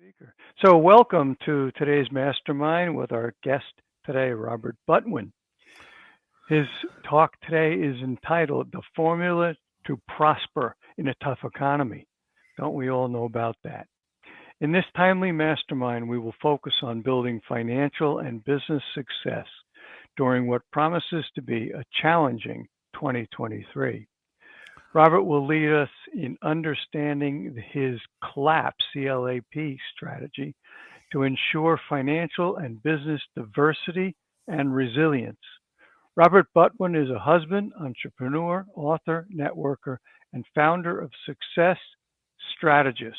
Speaker. So, welcome to today's mastermind with our guest today, Robert Butwin. His talk today is entitled The Formula to Prosper in a Tough Economy. Don't we all know about that? In this timely mastermind, we will focus on building financial and business success during what promises to be a challenging 2023. Robert will lead us in understanding his CLAP strategy to ensure financial and business diversity and resilience. Robert Butwin is a husband, entrepreneur, author, networker, and founder of Success Strategists.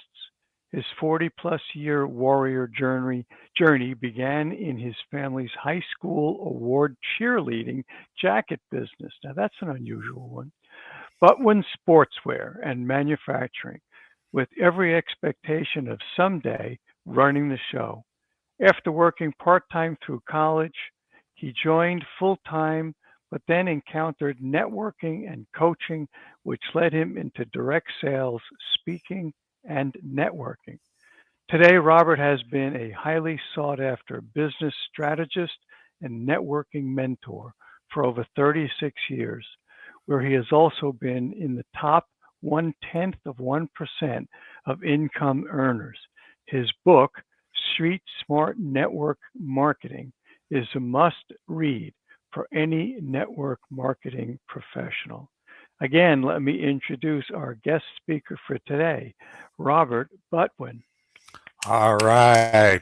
His 40 plus year warrior journey began in his family's high school award cheerleading jacket business. Now, that's an unusual one. Butwin Sportswear and Manufacturing, with every expectation of someday running the show. After working part time through college, he joined full time, but then encountered networking and coaching, which led him into direct sales, speaking, and networking. Today, Robert has been a highly sought after business strategist and networking mentor for over 36 years, where he has also been in the top 0.1% of income earners. His book, Street Smart Network Marketing, is a must read for any network marketing professional. Again, let me introduce our guest speaker for today, Robert Butwin. All right.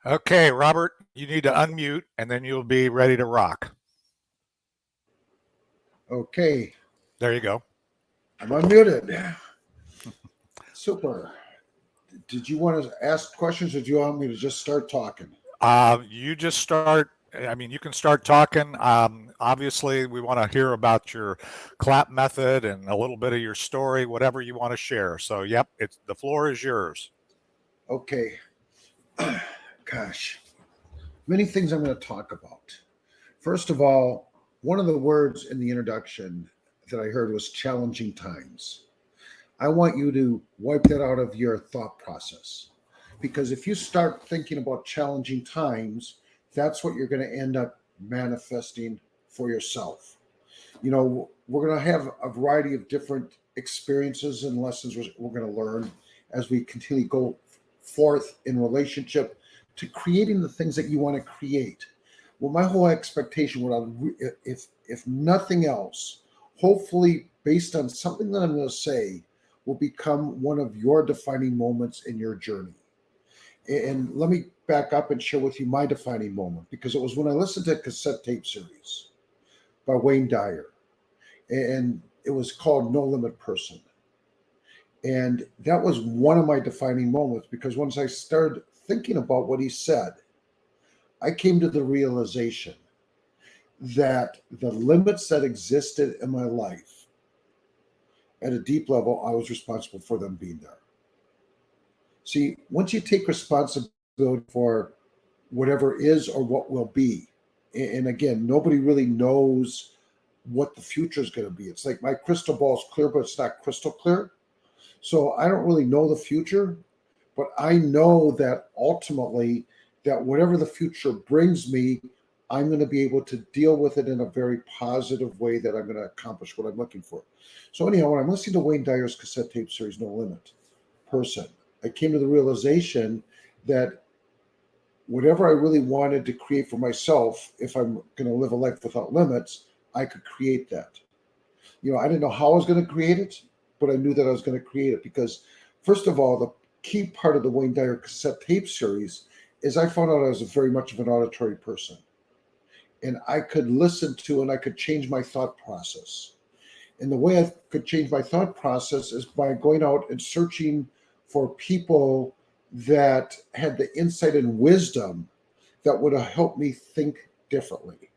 Okay, Robert, you need to unmute and then you'll be ready to rock. Okay. There you go. I'm unmuted. Super. Did you want to ask questions or do you want me to just start talking? You just start. You can start talking. Obviously, we want to hear about your CLAP method and a little bit of your story, whatever you want to share. So, yep, the floor is yours. Okay. Gosh, many things I'm going to talk about. First of all, one of the words in the introduction that I heard was challenging times. I want you to wipe that out of your thought process. Because if you start thinking about challenging times, that's what you're going to end up manifesting for yourself. You know, we're going to have a variety of different experiences and lessons we're going to learn as we continue to go forth in relationship to creating the things that you want to create. Well, my whole expectation, if nothing else, hopefully based on something that I'm going to say, will become one of your defining moments in your journey. And let me back up and share with you my defining moment, because it was when I listened to a cassette tape series by Wayne Dyer, and it was called No Limit Person. And that was one of my defining moments, because once I started thinking about what he said, I came to the realization that the limits that existed in my life at a deep level, I was responsible for them being there. See, once you take responsibility for whatever is or what will be, and again, nobody really knows what the future is going to be. It's like my crystal ball is clear, but it's not crystal clear. So I don't really know the future, but I know that ultimately that whatever the future brings me, I'm going to be able to deal with it in a very positive way that I'm going to accomplish what I'm looking for. So anyhow, when I'm listening to Wayne Dyer's cassette tape series, No Limit Person, I came to the realization that whatever I really wanted to create for myself, if I'm going to live a life without limits, I could create that. You know, I didn't know how I was going to create it, but I knew that I was going to create it because, first of all, the key part of the Wayne Dyer cassette tape series is I found out I was very much of an auditory person. And I could listen to and I could change my thought process. And the way I could change my thought process is by going out and searching for people that had the insight and wisdom that would have helped me think differently.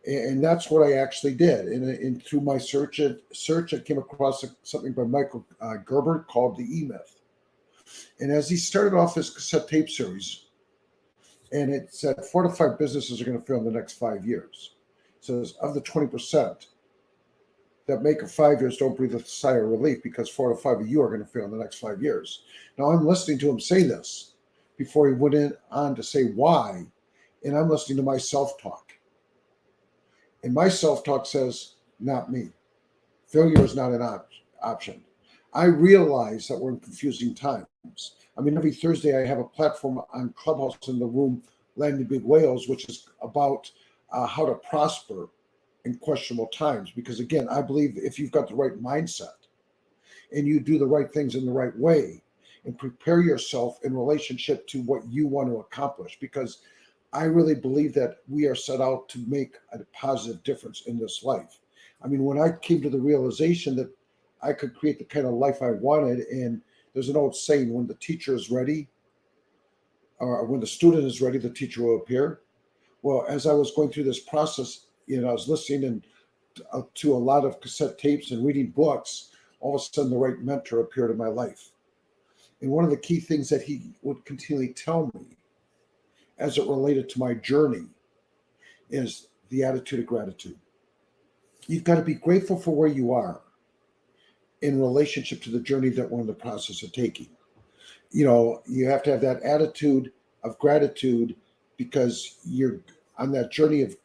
And that's what I actually did. And through my search, I came across something by Michael Gerber called the E-Myth. And as he started off his cassette tape series, and it said 4 to 5 businesses are going to fail in the next 5 years. So of the 20%, that make it 5 years don't breathe a sigh of relief because 4 to 5 of you are going to fail in the next 5 years. Now, I'm listening to him say this before he went on to say why, and I'm listening to my self-talk. And my self-talk says, not me. Failure is not an option. I realize that we're in confusing times. I mean, every Thursday I have a platform on Clubhouse in the room, Landing Big Whales, which is about how to prosper in questionable times. Because again, I believe if you've got the right mindset and you do the right things in the right way and prepare yourself in relationship to what you want to accomplish, because I really believe that we are set out to make a positive difference in this life. I mean, when I came to the realization that I could create the kind of life I wanted, and there's an old saying, when the teacher is ready, or when the student is ready, the teacher will appear. Well, as I was going through this process, I was listening to a lot of cassette tapes and reading books. All of a sudden, the right mentor appeared in my life. And one of the key things that he would continually tell me as it related to my journey is the attitude of gratitude. You've got to be grateful for where you are in relationship to the journey that we're in the process of taking. You have to have that attitude of gratitude because you're on that journey of,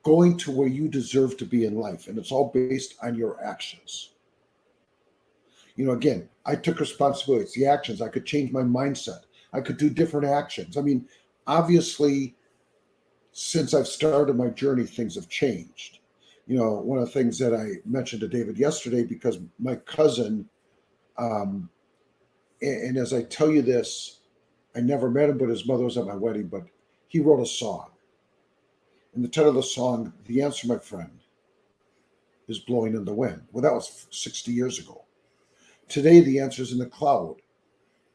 going to where you deserve to be in life. And it's all based on your actions. Again, I took responsibility. It's the actions. I could change my mindset. I could do different actions. I mean, obviously, since I've started my journey, things have changed. One of the things that I mentioned to David yesterday, because my cousin, and as I tell you this, I never met him, but his mother was at my wedding, but he wrote a song. And the title of the song, The Answer, My Friend, is Blowing in the Wind. Well, that was 60 years ago. Today, the answer is in the cloud.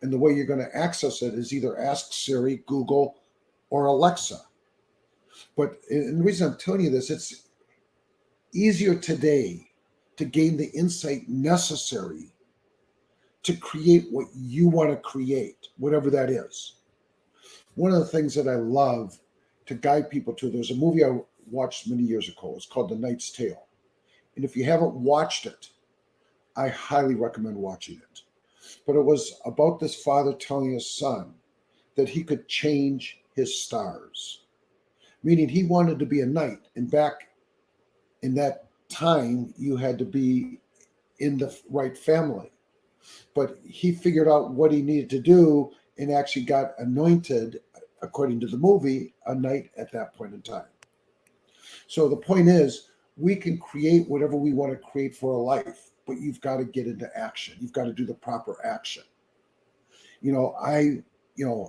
And the way you're going to access it is either ask Siri, Google, or Alexa. And the reason I'm telling you this, it's easier today to gain the insight necessary to create what you want to create, whatever that is. One of the things that I love to guide people to, there's a movie I watched many years ago. It's called The Knight's Tale. And if you haven't watched it, I highly recommend watching it. But it was about this father telling his son that he could change his stars, meaning he wanted to be a knight. And back in that time, you had to be in the right family. But he figured out what he needed to do and actually got anointed, according to the movie, a knight at that point in time. So the point is, we can create whatever we want to create for a life, but you've got to get into action. You've got to do the proper action. I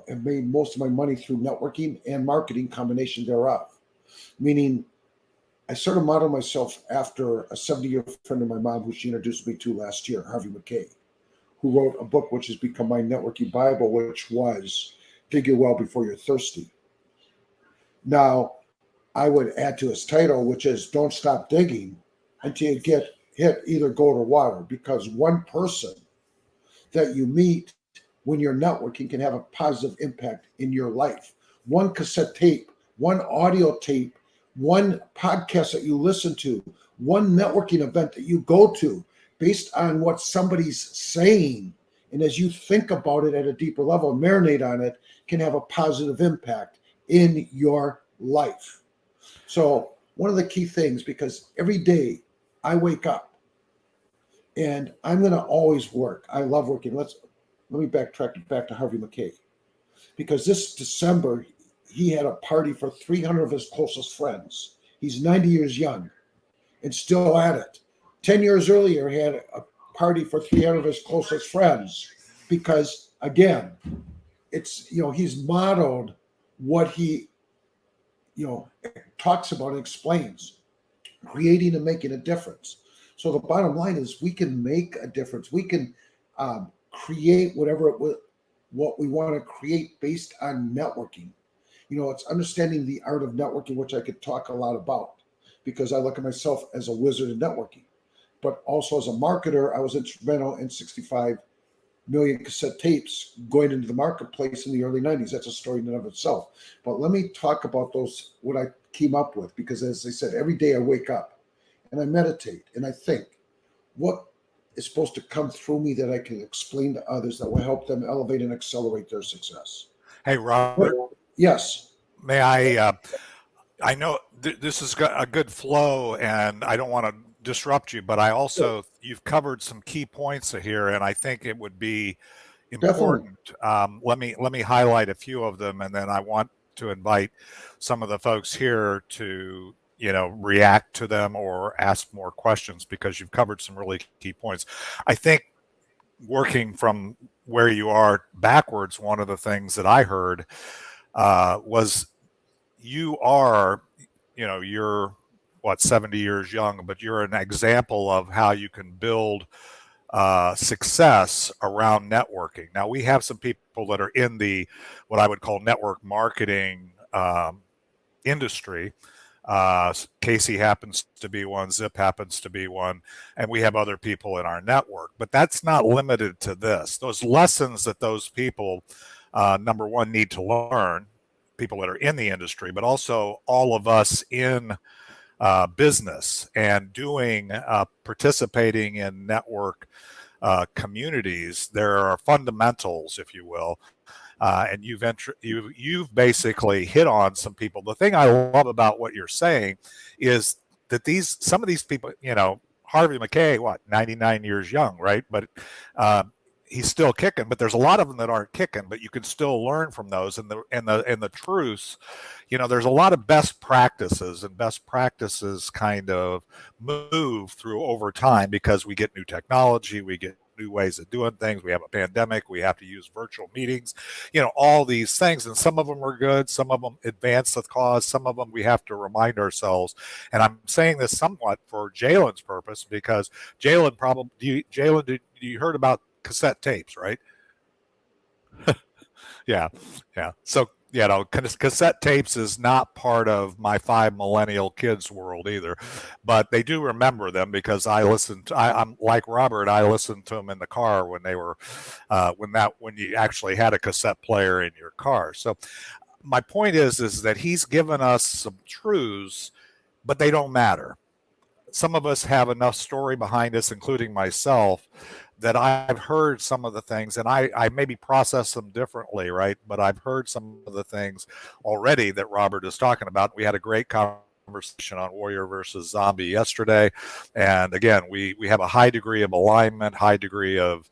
have made most of my money through networking and marketing, combination thereof. Meaning, I sort of modeled myself after a 70-year friend of my mom, who she introduced me to last year, Harvey McKay, who wrote a book which has become my networking Bible, which was Dig Your Well Before You're Thirsty. Now, I would add to his title, which is Don't Stop Digging Until You Get Hit Either Gold or Water, because one person that you meet when you're networking can have a positive impact in your life. One cassette tape, one audio tape, one podcast that you listen to, one networking event that you go to, based on what somebody's saying, and as you think about it at a deeper level, marinate on it, can have a positive impact in your life. So one of the key things, because every day I wake up and I'm going to always work. I love working. Let me backtrack back to Harvey McKay, because this December, he had a party for 300 of his closest friends. He's 90 years young and still at it. 10 years earlier, he had a party for 300 of his closest friends, because again, it's, he's modeled what he, talks about and explains, creating and making a difference. So the bottom line is, we can make a difference. We can create what we want to create based on networking. It's understanding the art of networking, which I could talk a lot about, because I look at myself as a wizard in networking. But also as a marketer, I was instrumental in 65 million cassette tapes going into the marketplace in the early 90s. That's a story in and of itself. But let me talk about those, what I came up with, because as I said, every day I wake up and I meditate and I think, what is supposed to come through me that I can explain to others that will help them elevate and accelerate their success. Hey, Robert, Yes. may I know this is a good flow, and I don't want to disrupt you, but I also, you've covered some key points here, and I think it would be important. Let me highlight a few of them, and then I want to invite some of the folks here to, react to them or ask more questions, because you've covered some really key points. I think working from where you are backwards, one of the things that I heard was you are, you're 70 years young, but you're an example of how you can build success around networking. Now, we have some people that are in the what I would call network marketing industry. Casey happens to be one, Zip happens to be one, and we have other people in our network. But that's not limited to this. Those lessons that those people, number one, need to learn, people that are in the industry, but also all of us in business and doing, participating in network communities. There are fundamentals, if you will. And you've basically hit on some people. The thing I love about what you're saying is that some of these people, Harvey McKay, 99 years young, right? But he's still kicking. But there's a lot of them that aren't kicking. But you can still learn from those. And the truths, there's a lot of best practices, and best practices kind of move through over time, because we get new technology, we get new ways of doing things. We have a pandemic. We have to use virtual meetings, all these things. And some of them are good. Some of them advance the cause. Some of them we have to remind ourselves. And I'm saying this somewhat for Jalen's purpose, because Jalen you heard about cassette tapes, right? Yeah. So, cassette tapes is not part of my 5 millennial kids world either, but they do remember them, because I'm like Robert. I listened to them in the car when they were, when you actually had a cassette player in your car. So my point is that he's given us some truths, but they don't matter. Some of us have enough story behind us, including myself, that I've heard some of the things, and I maybe process them differently, right? But I've heard some of the things already that Robert is talking about. We had a great conversation on Warrior versus Zombie yesterday. And again, we have a high degree of alignment, high degree of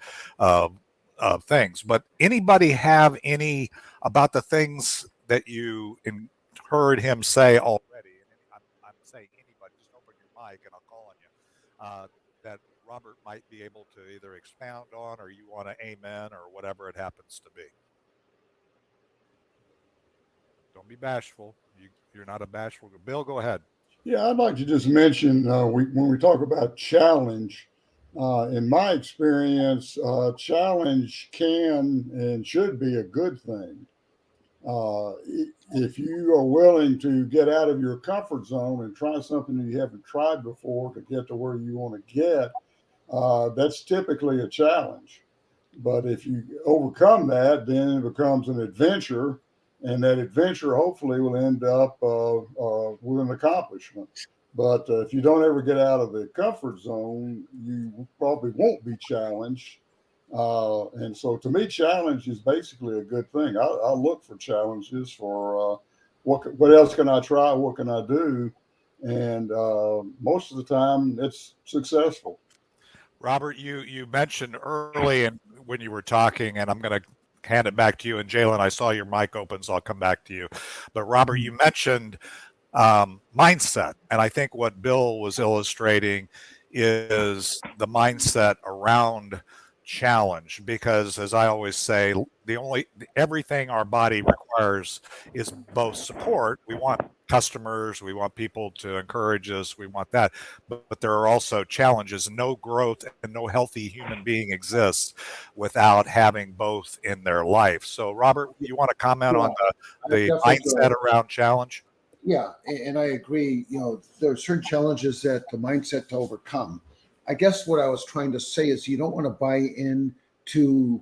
things. But anybody have any about the things that you heard him say already? And I'm saying anybody, just open your mic and I'll call on you. That Robert might be able to either expound on, or you want to amen, or whatever it happens to be. Don't be bashful. You're not a bashful. Bill, go ahead. Yeah, I'd like to just mention when we talk about challenge, in my experience, challenge can and should be a good thing. If you are willing to get out of your comfort zone and try something that you haven't tried before to get to where you want to get, that's typically a challenge. But if you overcome that, then it becomes an adventure, and that adventure hopefully will end up with an accomplishment. But if you don't ever get out of the comfort zone, you probably won't be challenged. And so to me, challenge is basically a good thing. I look for challenges for what else can I try? What can I do? And most of the time it's successful. Robert, you mentioned early and when you were talking, and I'm going to hand it back to you. And Jalen, I saw your mic open, so I'll come back to you. But Robert, you mentioned mindset. And I think what Bill was illustrating is the mindset around challenge, because as I always say, everything our body requires is both support. We want customers, we want people to encourage us, we want that, but there are also challenges. No growth and no healthy human being exists without having both in their life. So Robert, you want to comment on the mindset around challenge? Yeah, and I agree. There are certain challenges that the mindset to overcome. I guess what I was trying to say is you don't want to buy into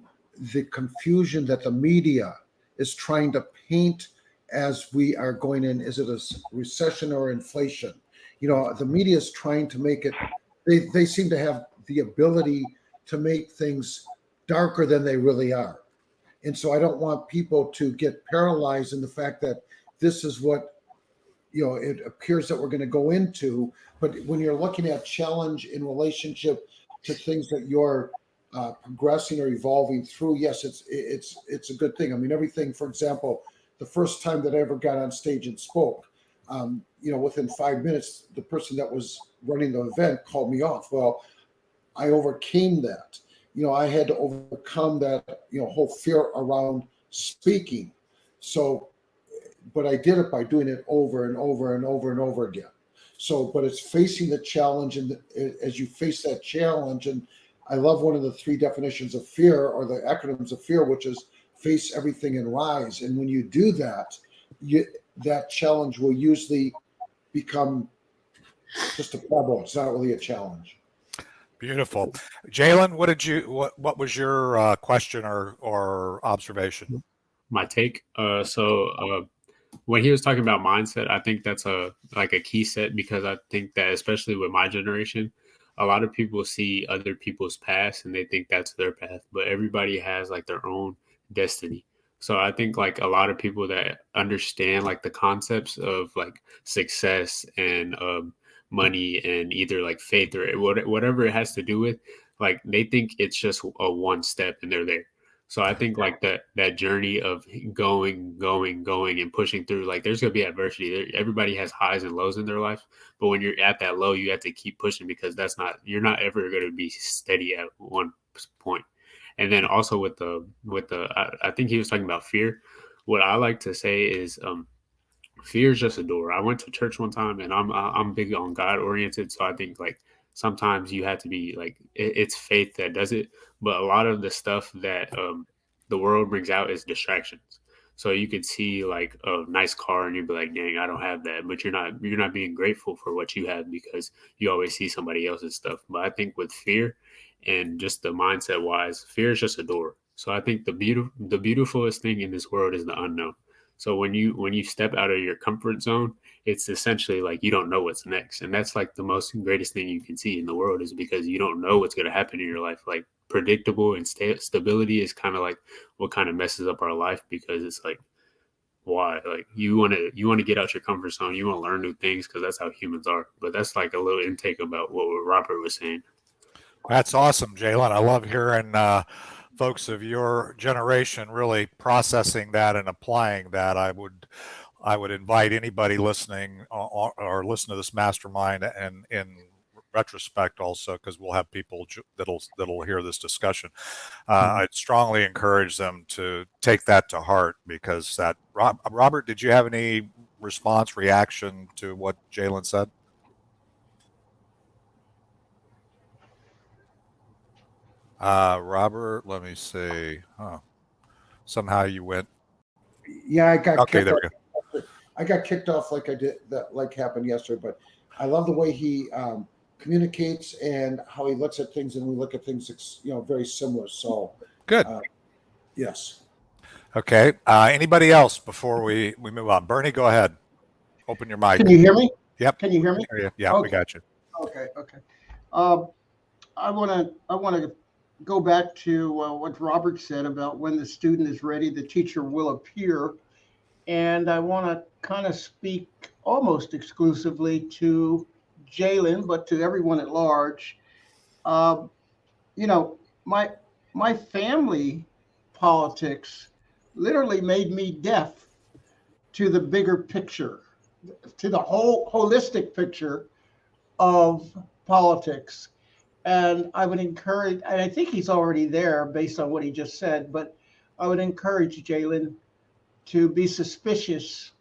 the confusion that the media is trying to paint as we are going in, is it a recession or inflation? The media is trying to make it, they seem to have the ability to make things darker than they really are. And so I don't want people to get paralyzed in the fact that this is what, it appears that we're going to go into. But when you're looking at challenge in relationship to things that you're progressing or evolving through, yes, it's a good thing. I mean, everything, for example, the first time that I ever got on stage and spoke, within 5 minutes, the person that was running the event called me off. Well, I overcame that. I had to overcome that, whole fear around speaking. So, but I did it by doing it over and over and over and over again. So, but it's facing the challenge, and as you face that challenge, and I love one of the 3 definitions of fear, or the acronyms of fear, which is face everything and rise. And when you do that, that challenge will usually become just a pebble. It's not really a challenge. Beautiful. Jalen, what was your question or observation? My take. When he was talking about mindset, I think that's a key set, because I think that especially with my generation, a lot of people see other people's past and they think that's their path, but everybody has like their own destiny. So I think like a lot of people that understand like the concepts of like success and money and either like faith or whatever it has to do with, like they think it's just a one step and they're there. So I think like that journey of going and pushing through, like there's going to be adversity. Everybody has highs and lows in their life, but when you're at that low, you have to keep pushing, because you're not ever going to be steady at one point. And then also with the I think he was talking about fear. What I like to say is fear is just a door. I went to church one time, and I'm big on God oriented, so I think like sometimes you have to be like it's faith that does it, but a lot of the stuff that the world brings out is distractions. So you could see like a nice car and you'd be like, dang, I don't have that, but you're not being grateful for what you have because you always see somebody else's stuff. But I think with fear and just the mindset wise, fear is just a door. So I think the beautifulest thing in this world is the unknown. So when you step out of your comfort zone, it's essentially like you don't know what's next. And that's like the most greatest thing you can see in the world, is because you don't know what's going to happen in your life. Like predictable and stability is kind of like what kind of messes up our life, because it's like, why? Like you want to get out your comfort zone. You want to learn new things because that's how humans are. But that's like a little intake about what Robert was saying. That's awesome, Jalen. I love hearing folks of your generation really processing that and applying that. I would invite anybody listening or listen to this mastermind, and in retrospect also, because we'll have people that'll hear this discussion. I'd strongly encourage them to take that to heart, because that. Robert, did you have any reaction to what Jalen said? Robert, let me see. Somehow you went. Yeah, I got okay. There we go. I got kicked off like I did that, like happened yesterday. But I love the way he communicates and how he looks at things, and we look at things, very similar. So good. Yes. Okay. Anybody else before we move on? Bernie, go ahead. Open your mic. Can you hear me? Yep. Can you hear me? Yeah, okay. We got you. Okay. I want to go back to what Robert said about when the student is ready, the teacher will appear. And I want to kind of speak almost exclusively to Jalen, but to everyone at large. My family politics literally made me deaf to the bigger picture, to the whole holistic picture of politics. And I would encourage, and I think he's already there based on what he just said, but I would encourage Jalen to be suspicious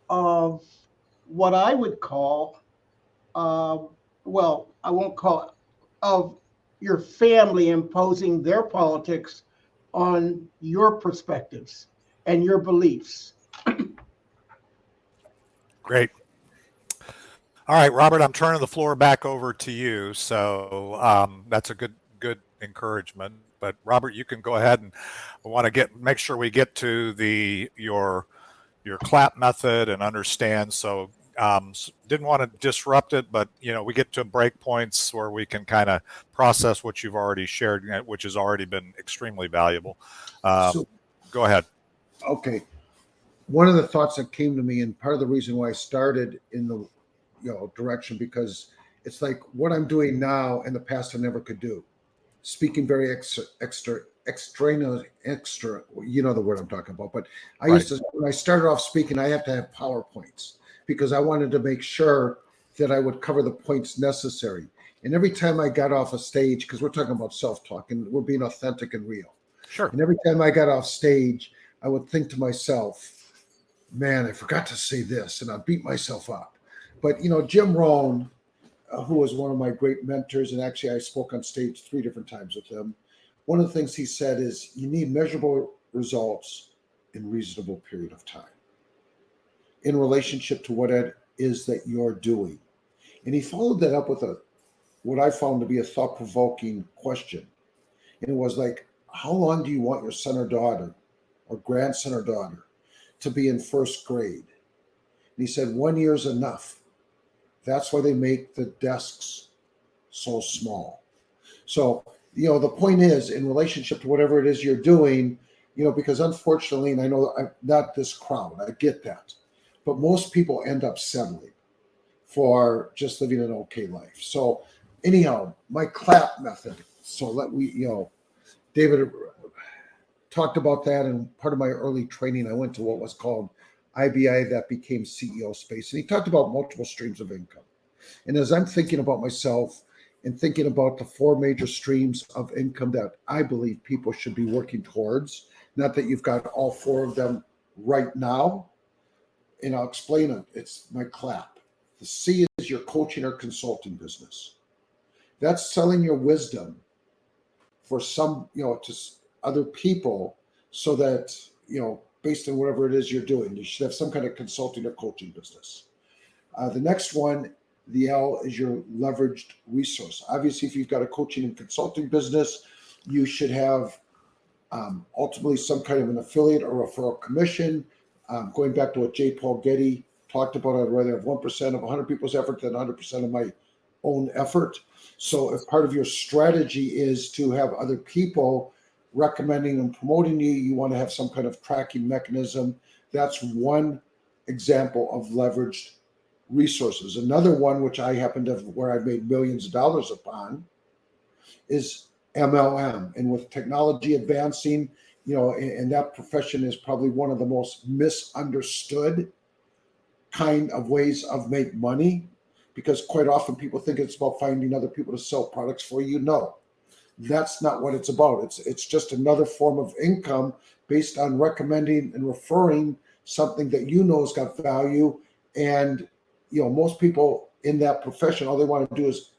of what I would call, I won't call it, of your family imposing their politics on your perspectives and your beliefs. Great. All right, Robert, I'm turning the floor back over to you. So that's a good encouragement. But Robert, you can go ahead, and I want to make sure we get to your your clap method and understand. So didn't want to disrupt it, but we get to break points where we can kind of process what you've already shared, which has already been extremely valuable. So, go ahead. Okay. One of the thoughts that came to me, and part of the reason why I started in the direction, because it's like what I'm doing now in the past I never could do. Speaking very extra, you know the word I'm talking about. But I used to, when I started off speaking, I have to have PowerPoints because I wanted to make sure that I would cover the points necessary. And every time I got off a stage, because we're talking about self-talk and we're being authentic and real. Sure. And every time I got off stage, I would think to myself, man, I forgot to say this, and I'd beat myself up. But, Jim Rohn, who was one of my great mentors, and actually I spoke on stage 3 different times with him. One of the things he said is you need measurable results in reasonable period of time in relationship to what it is that you're doing. And he followed that up with what I found to be a thought-provoking question. And it was like, how long do you want your son or daughter or grandson or daughter to be in first grade? And he said, 1 year is enough. That's why they make the desks so small. So, the point is in relationship to whatever it is you're doing, because unfortunately, and I know I'm not this crowd, I get that, but most people end up settling for just living an okay life. So anyhow, my clap method. So David talked about that, and part of my early training, I went to what was called IBI, that became CEO Space. And he talked about multiple streams of income. And as I'm thinking about myself and thinking about the 4 major streams of income that I believe people should be working towards, not that you've got all 4 of them right now, and I'll explain it. It's my clap. The C is your coaching or consulting business. That's selling your wisdom for some, to other people so that, based on whatever it is you're doing, you should have some kind of consulting or coaching business. The next one, the L, is your leveraged resource. Obviously, if you've got a coaching and consulting business, you should have ultimately some kind of an affiliate or referral commission. Going back to what J. Paul Getty talked about, I'd rather have 1% of 100 people's effort than 100% of my own effort. So if part of your strategy is to have other people recommending and promoting you, you want to have some kind of tracking mechanism. That's one example of leveraged resources. Another one, which I happen to have, where I've made millions of dollars upon, is MLM. And with technology advancing, and that profession is probably one of the most misunderstood kind of ways of make money, because quite often people think it's about finding other people to sell products for you. No, that's not what it's about. It's just another form of income based on recommending and referring something that has got value. And most people in that profession, all they want to do is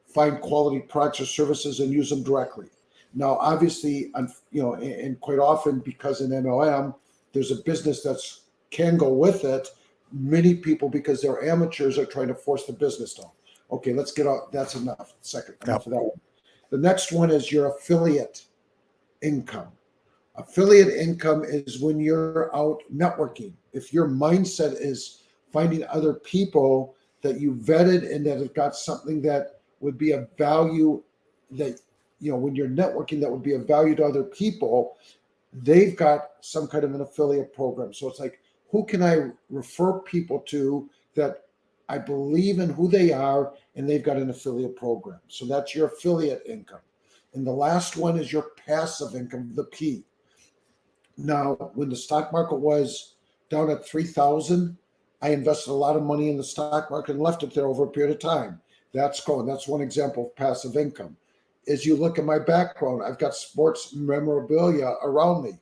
find quality products or services and use them directly. Now, obviously, and quite often, because in MLM, there's a business that can go with it. Many people, because they're amateurs, are trying to force the business down. Okay, let's get out. That's enough. Enough of that one. The next one is your affiliate income. Affiliate income is when you're out networking. If your mindset is finding other people that you vetted and that have got something that would be of value, that, when you're networking, that would be of value to other people, they've got some kind of an affiliate program. So it's like, who can I refer people to that I believe in who they are, and they've got an affiliate program. So that's your affiliate income. And the last one is your passive income, the P. Now, when the stock market was down at 3,000, I invested a lot of money in the stock market and left it there over a period of time. That's going. That's one example of passive income. As you look at my background, I've got sports memorabilia around me.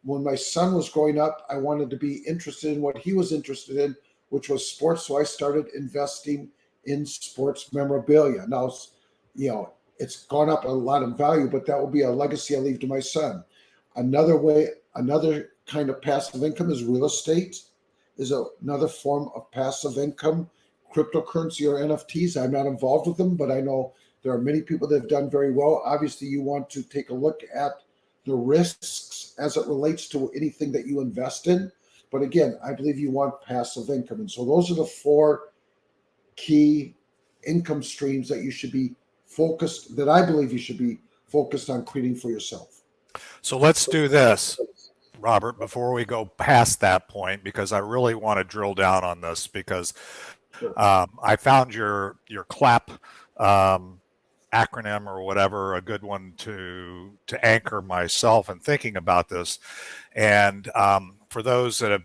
When my son was growing up, I wanted to be interested in what he was interested in, which was sports. So I started investing in sports memorabilia. Now, it's gone up a lot in value, but that will be a legacy I leave to my son. Another kind of passive income is real estate, is another form of passive income. Cryptocurrency or NFTs, I'm not involved with them, but I know there are many people that have done very well. Obviously, you want to take a look at the risks as it relates to anything that you invest in. But again, I believe you want passive income. And so those are the 4 key income streams that you should be focused, that I believe you should be focused on creating for yourself. So let's do this, Robert, before we go past that point, because I really want to drill down on this, because I found your CLAP acronym or whatever a good one to anchor myself in thinking about this. And for those that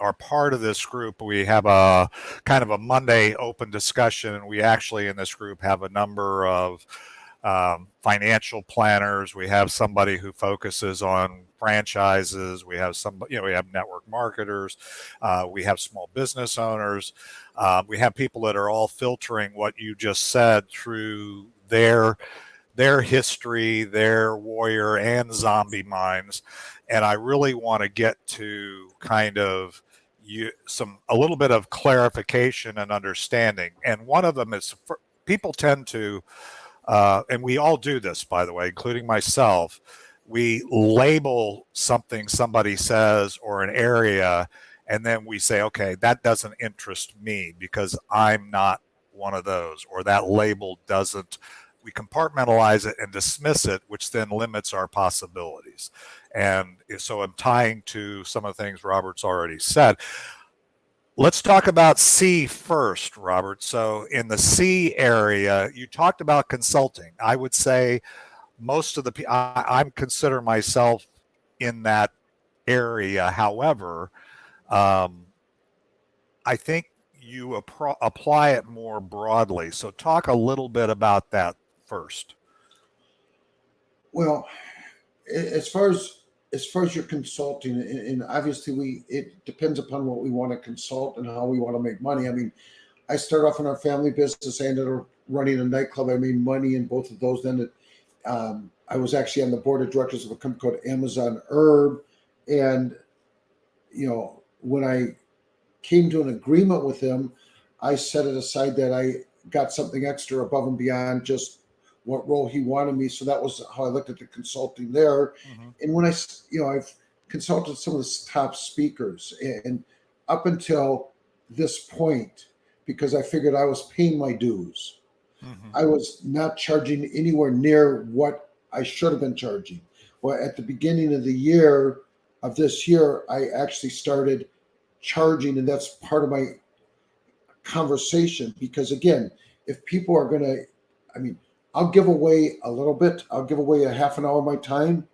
are part of this group, we have a kind of a Monday open discussion, and we actually in this group have a number of financial planners. We have somebody who focuses on franchises. We have we have network marketers. We have small business owners. We have people that are all filtering what you just said through their history, their warrior and zombie minds. And I really want to get to kind of a little bit of clarification and understanding. And one of them is people tend to, and we all do this, by the way, including myself, we label something somebody says or an area, and then we say, okay, that doesn't interest me because I'm not one of those, or that label doesn't. We compartmentalize it and dismiss it, which then limits our possibilities. And so I'm tying to some of the things Robert's already said. Let's talk about C first, Robert. So in the C area, you talked about consulting. I would say most of I consider myself in that area. However, I think you apply it more broadly. So talk a little bit about that first. Well, as far as your consulting, and obviously it depends upon what we want to consult and how we want to make money. I mean, I started off in our family business. I ended up running a nightclub. I made money in both of those. Then I was actually on the board of directors of a company called Amazon Herb. And, when I came to an agreement with him, I set it aside that I got something extra above and beyond just what role he wanted me. So that was how I looked at the consulting there. Mm-hmm. And when I've consulted some of the top speakers, and up until this point, because I figured I was paying my dues, mm-hmm. I was not charging anywhere near what I should have been charging. Well, at the beginning of this year, I actually started charging, and that's part of my conversation. Because again, if people are going to, I'll give away a little bit. I'll give away a half an hour of my time.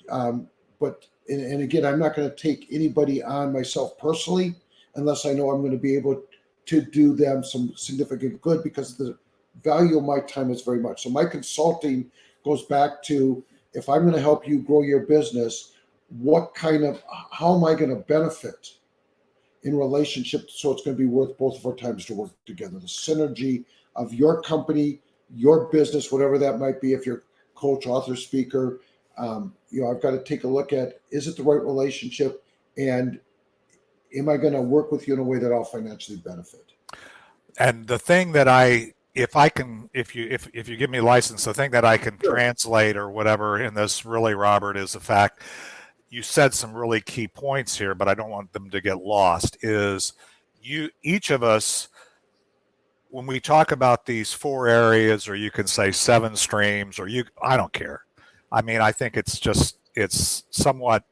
But again, I'm not going to take anybody on myself personally unless I know I'm going to be able to do them some significant good, because the value of my time is very much. So my consulting goes back to, if I'm going to help you grow your business, how am I going to benefit in relationship so it's going to be worth both of our times to work together? The synergy of your company, your business, whatever that might be, if you're coach, author, speaker, I've got to take a look at, is it the right relationship, and am I going to work with you in a way that I'll financially benefit? And the thing that if you give me a license, the thing that I can translate or whatever in this really, Robert, is the fact you said some really key points here, but I don't want them to get lost, is each of us, when we talk about these 4 areas, or you can say 7 streams, I don't care. I think it's somewhat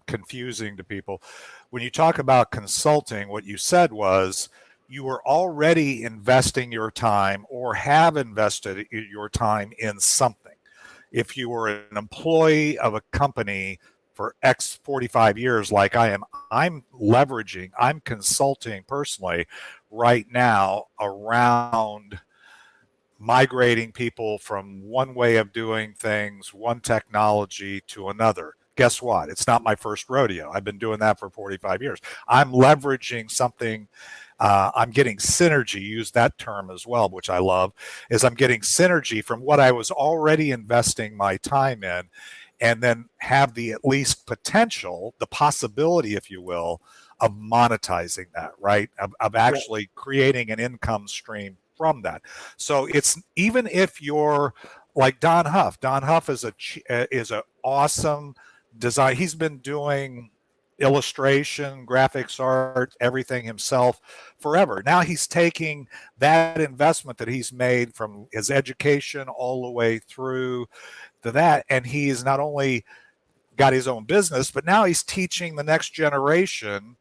confusing to people. When you talk about consulting, what you said was you were already investing your time or have invested your time in something. If you were an employee of a company for X 45 years, like I am, I'm consulting personally right now around migrating people from one way of doing things, one technology to another. Guess what? It's not my first rodeo. I've been doing that for 45 years. I'm leveraging something. I'm getting synergy, use that term as well, which I love, is I'm getting synergy from what I was already investing my time in, and then have the at least potential, the possibility, if you will, of monetizing that, right? Of actually creating an income stream from that. So it's, even if you're like Don Huff is an awesome design. He's been doing illustration, graphics, art, everything himself forever. Now he's taking that investment that he's made from his education all the way through to that, and he's not only got his own business, but now he's teaching the next generation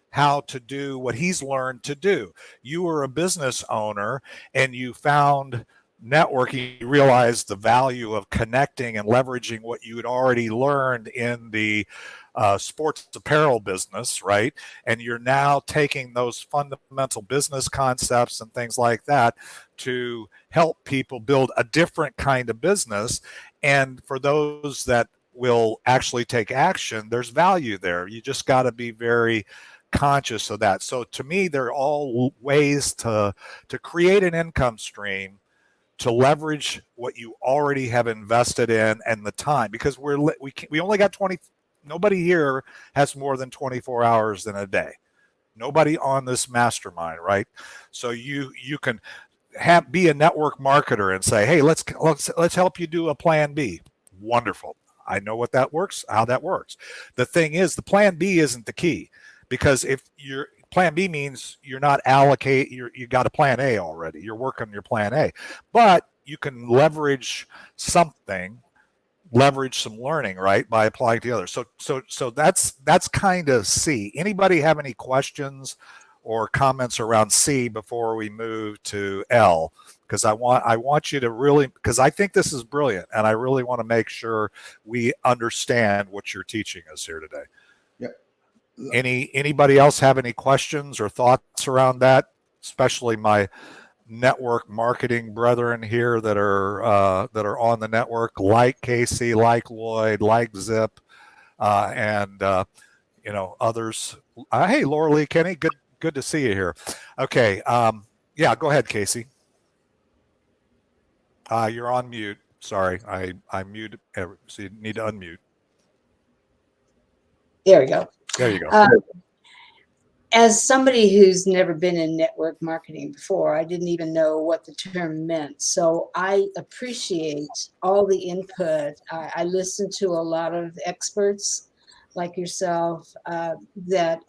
how to do what he's learned to do. You were a business owner and you found networking, you realized the value of connecting and leveraging what you had already learned in the sports apparel business, right? And you're now taking those fundamental business concepts and things like that to help people build a different kind of business. And for those that will actually take action, there's value there. You just got to be very conscious of that. So to me, they're all ways to create an income stream, to leverage what you already have invested in and the time, because we only got 20. Nobody here has more than 24 hours in a day. Nobody on this mastermind, right? So you can be a network marketer and say, hey, let's help you do a plan B. Wonderful. I know what that works, how that works. The thing is, the plan B isn't the key, because if your plan B means you're not you got a plan A already. You're working your plan A, but you can leverage some learning, right, by applying to the others. So that's kind of C. Anybody have any questions or comments around C before we move to L? Because I want you to really, because I think this is brilliant, and I really want to make sure we understand what you're teaching us here today. Yeah. Anybody else have any questions or thoughts around that? Especially my network marketing brethren here that are on the network, like Casey, like Lloyd, like Zip, and others. Hey, Laura Lee Kenny, good to see you here. Okay, yeah, go ahead, Casey. You're on mute. Sorry, I muted. So you need to unmute. There we go. There you go. As somebody who's never been in network marketing before, I didn't even know what the term meant. So I appreciate all the input. I listen to a lot of experts like yourself that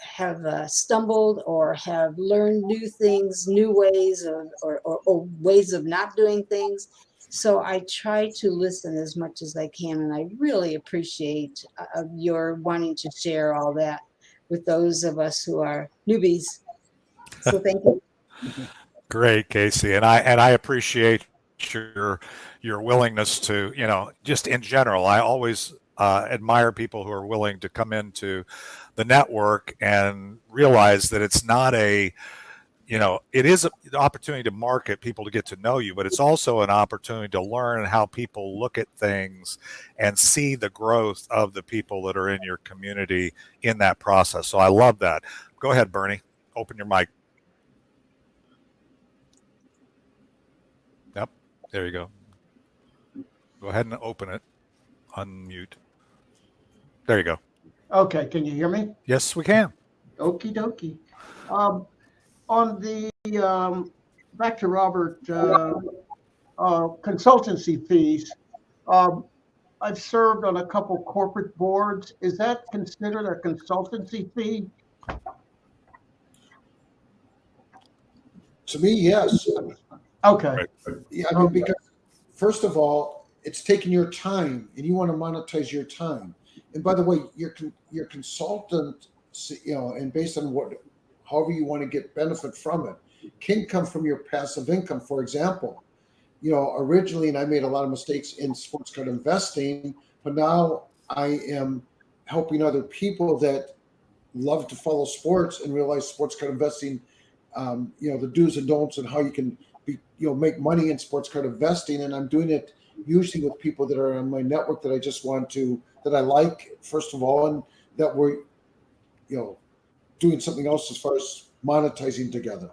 have stumbled or have learned new things, new ways or ways of not doing things. So I try to listen as much as I can, and I really appreciate your wanting to share all that with those of us who are newbies. So thank you. Great, Casey, and I appreciate your willingness to, just in general. I always admire people who are willing to come into the network and realize that it's not it is an opportunity to market, people to get to know you, but it's also an opportunity to learn how people look at things and see the growth of the people that are in your community in that process. So I love that. Go ahead, Bernie. Open your mic. Yep. There you go. Go ahead and open it. Unmute. There you go. Okay, can you hear me? Yes, we can. Okie dokie. On the back to Robert, consultancy fees. I've served on a couple corporate boards. Is that considered a consultancy fee? To me, yes. Okay. Right. Yeah, I mean, because first of all, it's taking your time, and you want to monetize your time. And by the way, your consultant, and based on however you want to get benefit from it, can come from your passive income. For example, originally, and I made a lot of mistakes in sports card investing, but now I am helping other people that love to follow sports and realize sports card investing, the do's and don'ts and how you can make money in sports card investing. And I'm doing it usually with people that are on my network that I like, first of all, and that we're, doing something else as far as monetizing together.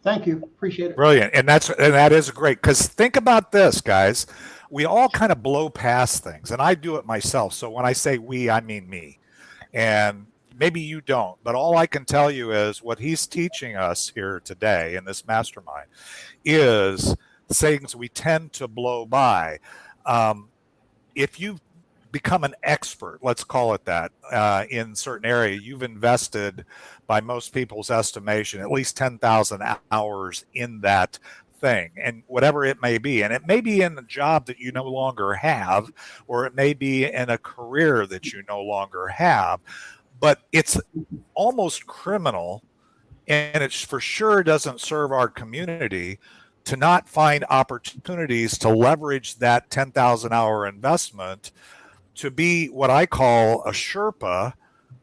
Thank you. Appreciate it. Brilliant. And that is great, because think about this, guys. We all kind of blow past things, and I do it myself. So when I say we, I mean me. And maybe you don't, but all I can tell you is what he's teaching us here today in this mastermind is things we tend to blow by. If you've become an expert, let's call it that, in certain area. You've invested, by most people's estimation, at least 10,000 hours in that thing, and whatever it may be. And it may be in a job that you no longer have, or it may be in a career that you no longer have, but it's almost criminal, and it for sure doesn't serve our community to not find opportunities to leverage that 10,000 hour investment to be what I call a Sherpa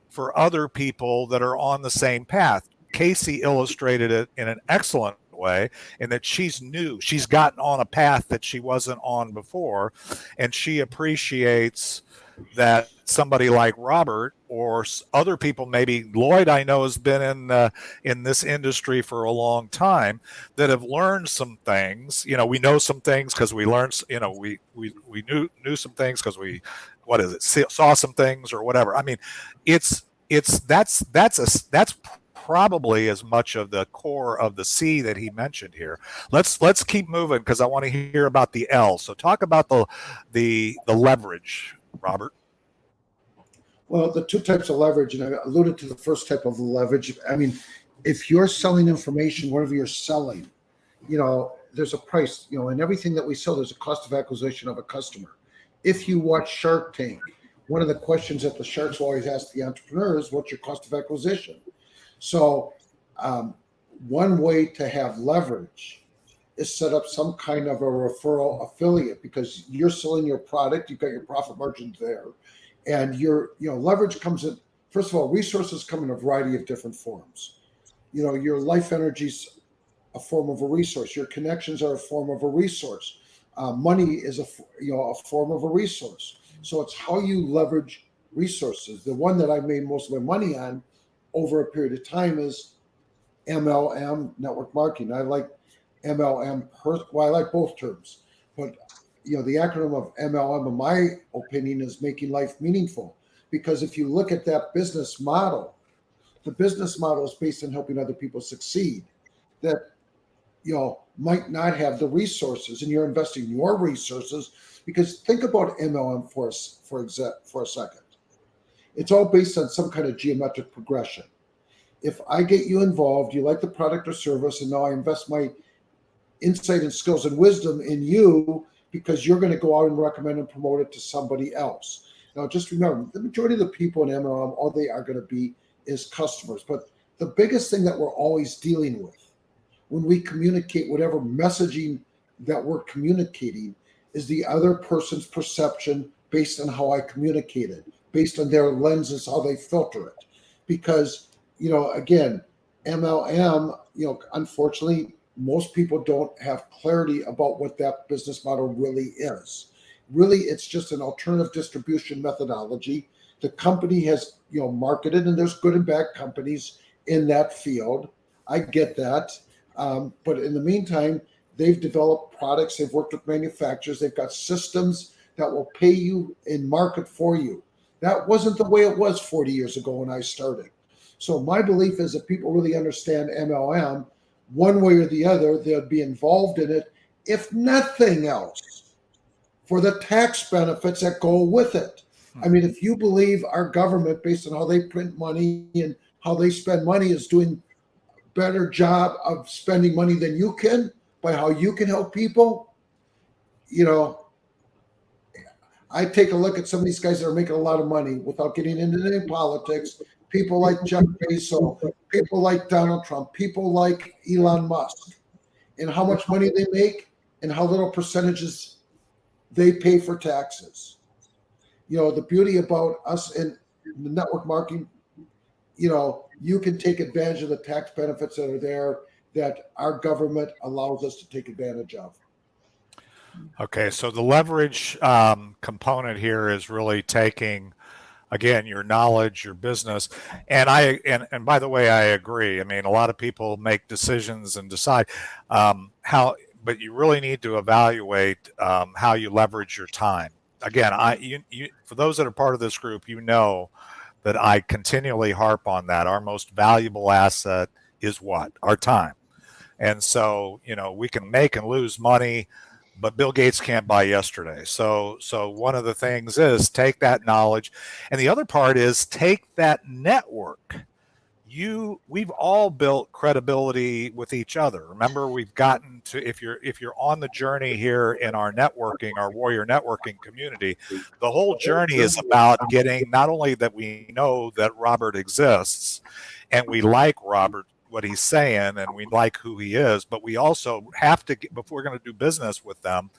for other people that are on the same path. Casey illustrated it in an excellent way, in that she's new. She's gotten on a path that she wasn't on before, and she appreciates that somebody like Robert or other people, maybe Lloyd, I know, has been in this industry for a long time, that have learned some things. You know, we know some things because we learned. You know, we knew some things because we, what is it, saw some things or whatever. I mean, that's probably as much of the core of the C that he mentioned here. Let's keep moving, because I want to hear about the L. So talk about the leverage, Robert. Well, the two types of leverage, and I alluded to the first type of leverage. I mean, if you're selling information, whatever you're selling, you know, there's a price, you know, and everything that we sell, there's a cost of acquisition of a customer. If you watch Shark Tank, one of the questions that the sharks always ask the entrepreneurs, what's your cost of acquisition? So one way to have leverage is set up some kind of a referral affiliate, because you're selling your product, you've got your profit margins there. And leverage comes in, first of all, resources come in a variety of different forms. You know, your life energy's a form of a resource. Your connections are a form of a resource. Money is a form of a resource. So it's how you leverage resources. The one that I made most of my money on over a period of time is MLM, network marketing. I like MLM. I like both terms, but you know, the acronym of MLM, in my opinion, is making life meaningful. Because if you look at that business model, the business model is based on helping other people succeed that, you know, might not have the resources, and you're investing your resources. Because think about MLM for a second. It's all based on some kind of geometric progression. If I get you involved, you like the product or service, and now I invest my insight and skills and wisdom in you, because you're going to go out and recommend and promote it to somebody else. Now, just remember, the majority of the people in MLM, all they are going to be is customers. But the biggest thing that we're always dealing with when we communicate whatever messaging that we're communicating is the other person's perception based on how I communicated, based on their lenses, how they filter it. Because, you know, again, MLM, you know, unfortunately, most people don't have clarity about what that business model really is. Really, it's just an alternative distribution methodology. The company has, you know, marketed, and there's good and bad companies in that field. I get that. But in the meantime, they've developed products. They've worked with manufacturers. They've got systems that will pay you and market for you. That wasn't the way it was 40 years ago when I started. So my belief is that people really understand MLM, one way or the other, they'll be involved in it, if nothing else, for the tax benefits that go with it. I mean, if you believe our government, based on how they print money and how they spend money, is doing a better job of spending money than you can by how you can help people, you know, I take a look at some of these guys that are making a lot of money without getting into any politics. People like Jeff Bezos, people like Donald Trump, people like Elon Musk, and how much money they make and how little percentages they pay for taxes. You know, the beauty about us in the network marketing, you know, you can take advantage of the tax benefits that are there that our government allows us to take advantage of. Okay, so the leverage component here is really taking, again, your knowledge, your business, and by the way, I agree. I mean, a lot of people make decisions and decide how, but you really need to evaluate how you leverage your time. Again, for those that are part of this group, you know that I continually harp on that. Our most valuable asset is what? Our time. And so, you know, we can make and lose money, but Bill Gates can't buy yesterday. So one of the things is take that knowledge, and the other part is take that network. We've all built credibility with each other. Remember, we've gotten to, if you're on the journey here in our networking, our warrior networking community, the whole journey is about getting, not only that we know that Robert exists and we like Robert, what he's saying, and we like who he is, but we also have to get, before we're going to do business with them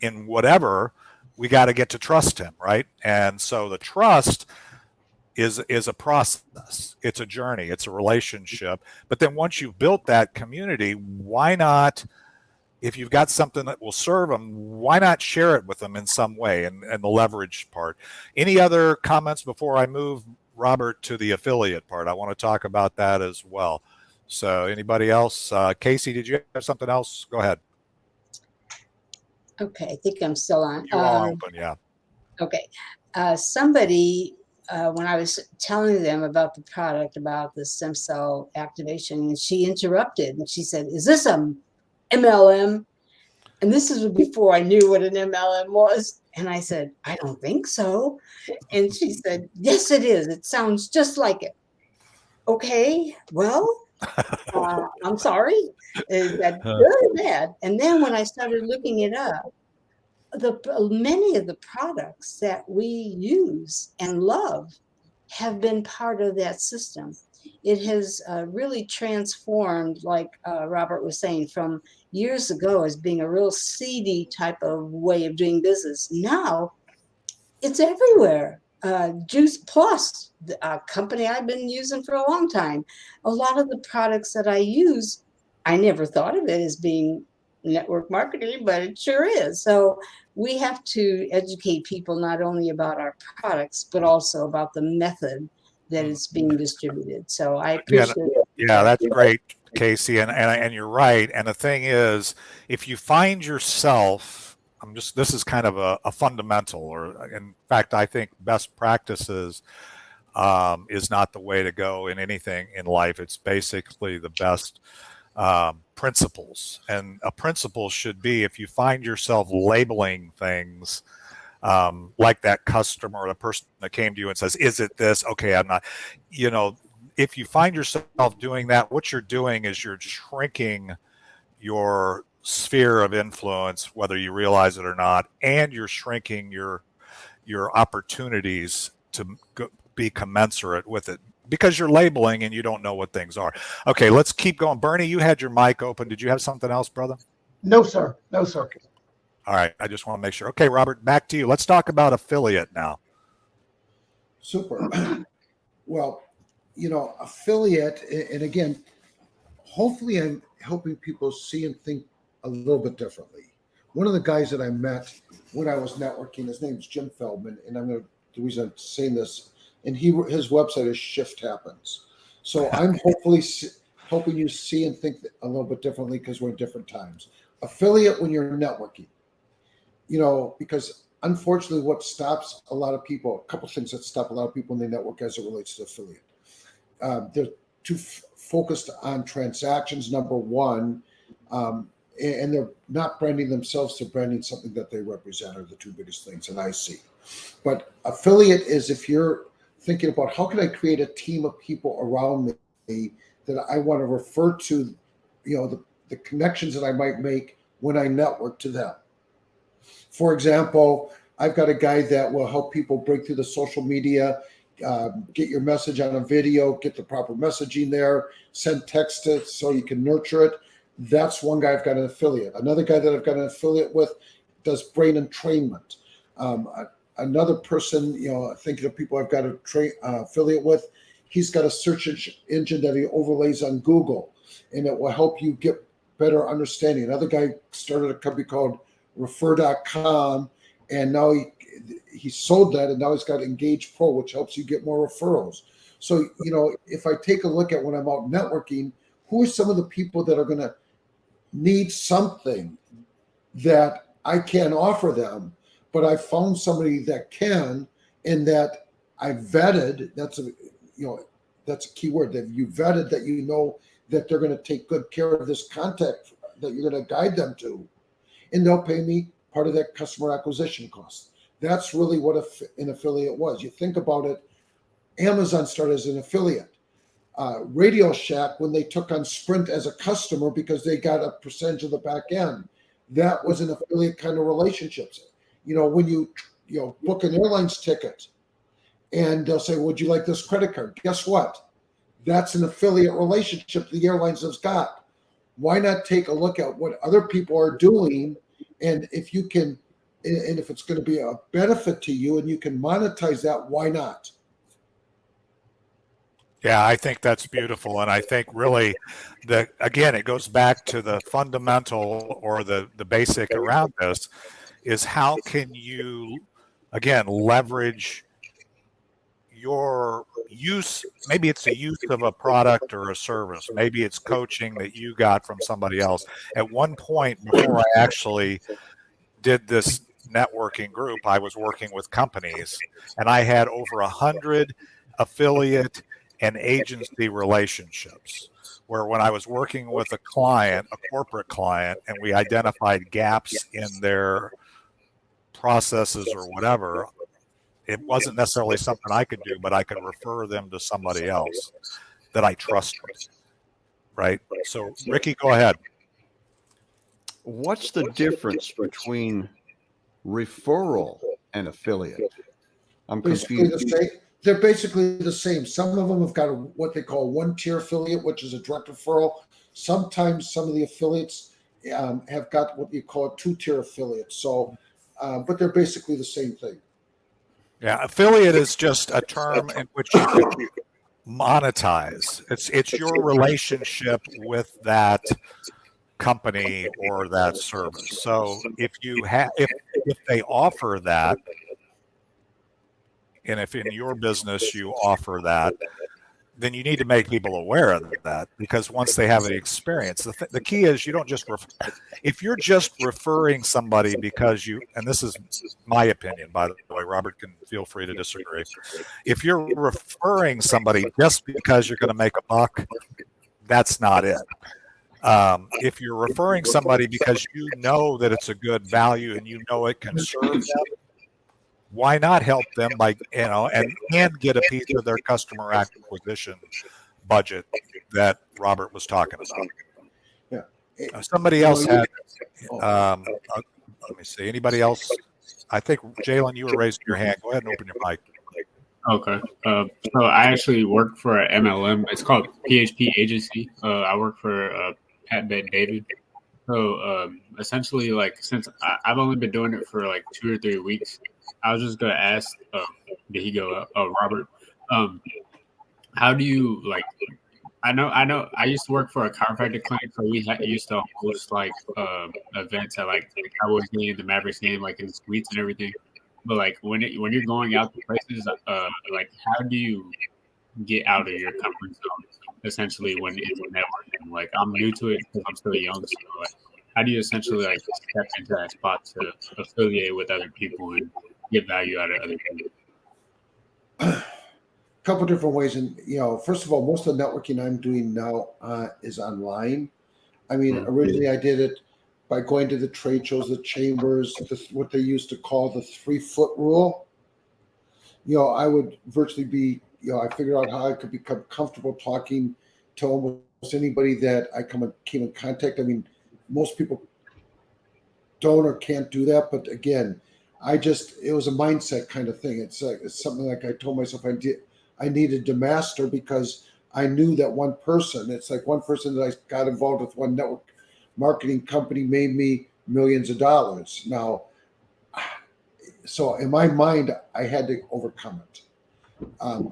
in whatever, we got to get to trust him, right? And so the trust is a process. It's a journey. It's a relationship. But then once you've built that community, why not, if you've got something that will serve them, why not share it with them in some way, and the leverage part. Any other comments before I move, Robert, to the affiliate part? I want to talk about that as well. So anybody else? Casey, did you have something else? Go ahead. Okay, I think I'm still on. You are open, yeah. Okay. Somebody, when I was telling them about the product, about the stem cell activation, and she interrupted and she said, "Is this a MLM?" And this is before I knew what an MLM was. And I said, "I don't think so." And she said, "Yes, it is. It sounds just like it." Okay, well, I'm sorry. Is that good or bad? And then when I started looking it up, many of the products that we use and love have been part of that system. It has really transformed, like Robert was saying, from years ago as being a real seedy type of way of doing business. Now it's everywhere. Juice Plus, a company I've been using for a long time. A lot of the products that I use, I never thought of it as being network marketing, but it sure is. So we have to educate people not only about our products, but also about the method that it's being distributed. So I appreciate it. Yeah, that's great, Casey, and you're right. And the thing is, if you find yourself, this is kind of a fundamental, or in fact, I think best practices is not the way to go in anything in life. It's basically the best principles. And a principle should be, if you find yourself labeling things like that customer or the person that came to you and says, "Is it this?" Okay, I'm not. If you find yourself doing that, what you're doing is you're shrinking your sphere of influence, whether you realize it or not, and you're shrinking your opportunities to be commensurate with it, because you're labeling and you don't know what things are. Okay, let's keep going. Bernie, you had your mic open. Did you have something else, brother? No, sir. No, sir. All right, I just want to make sure. Okay, Robert, back to you. Let's talk about affiliate now. Super. Well, affiliate, and again, hopefully I'm helping people see and think a little bit differently. One of the guys that I met when I was networking, his name's Jim Feldman, and the reason I'm saying this, and his website is Shift Happens. So I'm hopefully helping you see and think a little bit differently, because we're in different times. Affiliate when you're networking, because unfortunately what stops a lot of people, a couple of things that stop a lot of people when they network as it relates to affiliate. They're too focused on transactions, number one, and they're not branding themselves, they're branding something that they represent, are the two biggest things that I see. But affiliate is if you're thinking about, how can I create a team of people around me that I want to refer to, the connections that I might make when I network to them. For example, I've got a guy that will help people break through the social media, get your message on a video, get the proper messaging there, send text it so you can nurture it. That's one guy I've got an affiliate. Another guy that I've got an affiliate with does brain entrainment. Another person, thinking of people I've got an affiliate with, he's got a search engine that he overlays on Google, and it will help you get better understanding. Another guy started a company called Refer.com, and now he sold that, and now he's got Engage Pro, which helps you get more referrals. So, if I take a look at when I'm out networking, who are some of the people that are going to need something that I can't offer them, but I found somebody that can, and that I vetted. That's a key word, that you vetted, that that they're going to take good care of this contact that you're going to guide them to. and they'll pay me part of that customer acquisition cost. That's really what an affiliate was. You think about it, Amazon started as an affiliate. Radio Shack, when they took on Sprint as a customer because they got a percentage of the back end, that was an affiliate kind of relationships. When you book an airline's ticket and they'll say, would you like this credit card? Guess what? That's an affiliate relationship the airlines have got. Why not take a look at what other people are doing? And if you can, and if it's going to be a benefit to you and you can monetize that, why not? Yeah, I think that's beautiful. And I think really again, it goes back to the fundamental or the basic around this is how can you, again, leverage your use. Maybe it's the use of a product or a service. Maybe it's coaching that you got from somebody else. At one point before I actually did this networking group, I was working with companies and I had over 100 affiliate and agency relationships where when I was working with a client, a corporate client, and we identified gaps in their processes or whatever, it wasn't necessarily something I could do, but I could refer them to somebody else that I trusted, right? So Ricky, go ahead. What's the difference between referral and affiliate? I'm confused. They're basically the same. Some of them have got what they call one-tier affiliate, which is a direct referral. Sometimes some of the affiliates have got what you call a two-tier affiliate. So, but they're basically the same thing. Yeah, affiliate is just a term in which you can monetize. It's your relationship with that company or that service. So if they offer that, and if in your business you offer that, then you need to make people aware of that, because once they have the experience, the key is you don't just if you're just referring somebody because and this is my opinion, by the way, Robert can feel free to disagree. If you're referring somebody just because you're going to make a buck, that's not it. If you're referring somebody because you know that it's a good value and you know it can serve them, why not help them by, and get a piece of their customer acquisition budget that Robert was talking about? Yeah. Somebody else had, let me see, anybody else? I think, Jalen, you were raising your hand. Go ahead and open your mic. Okay. So I actually work for an MLM. It's called PHP Agency. I work for Pat Bet David. So essentially, like, since I've only been doing it for like 2 or 3 weeks, I was just gonna ask, did he go? Robert, how do you like? I know. I used to work for a chiropractic clinic, so we used to host like events at like the Cowboys game, the Mavericks game, like in the suites and everything. But like when you're going out to places, like how do you get out of your comfort zone? Essentially, when it's networking, like I'm new to it because I'm still young. So like, how do you essentially like step into that spot to affiliate with other people and get value out of other people? A couple different ways. And, first of all, most of the networking I'm doing now is online. I mean, originally I did it by going to the trade shows, the chambers, what they used to call the 3-foot rule. I would virtually be, I figured out how I could become comfortable talking to almost anybody that I came in contact. I mean, most people don't or can't do that. But again, it was a mindset kind of thing. It's something like I told myself I needed to master, because I knew that one person, it's like one person that I got involved with, one network marketing company made me millions of dollars. Now, so in my mind, I had to overcome it.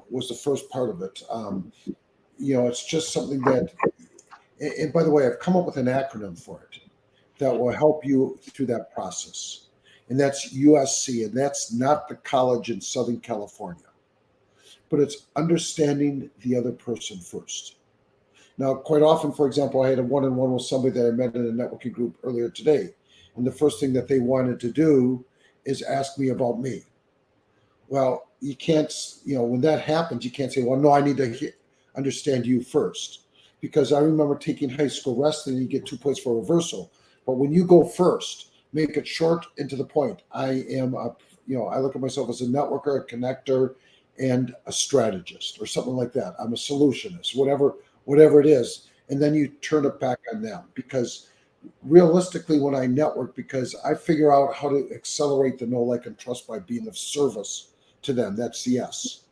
Was the first part of it. It's just something that, and by the way, I've come up with an acronym for it that will help you through that process. And that's USC, and that's not the college in Southern California, but it's understanding the other person first. Now, quite often, for example, I had a one-on-one with somebody that I met in a networking group earlier today. And the first thing that they wanted to do is ask me about me. Well, you can't, when that happens, you can't say, well, no, I need to understand you first. Because I remember taking high school wrestling, you get 2 points for reversal. But when you go first, make it short and to the point. I am I look at myself as a networker, a connector, and a strategist or something like that. I'm a solutionist, whatever it is. And then you turn it back on them, because realistically, when I network, because I figure out how to accelerate the know, like, and trust by being of service to them. That's the S.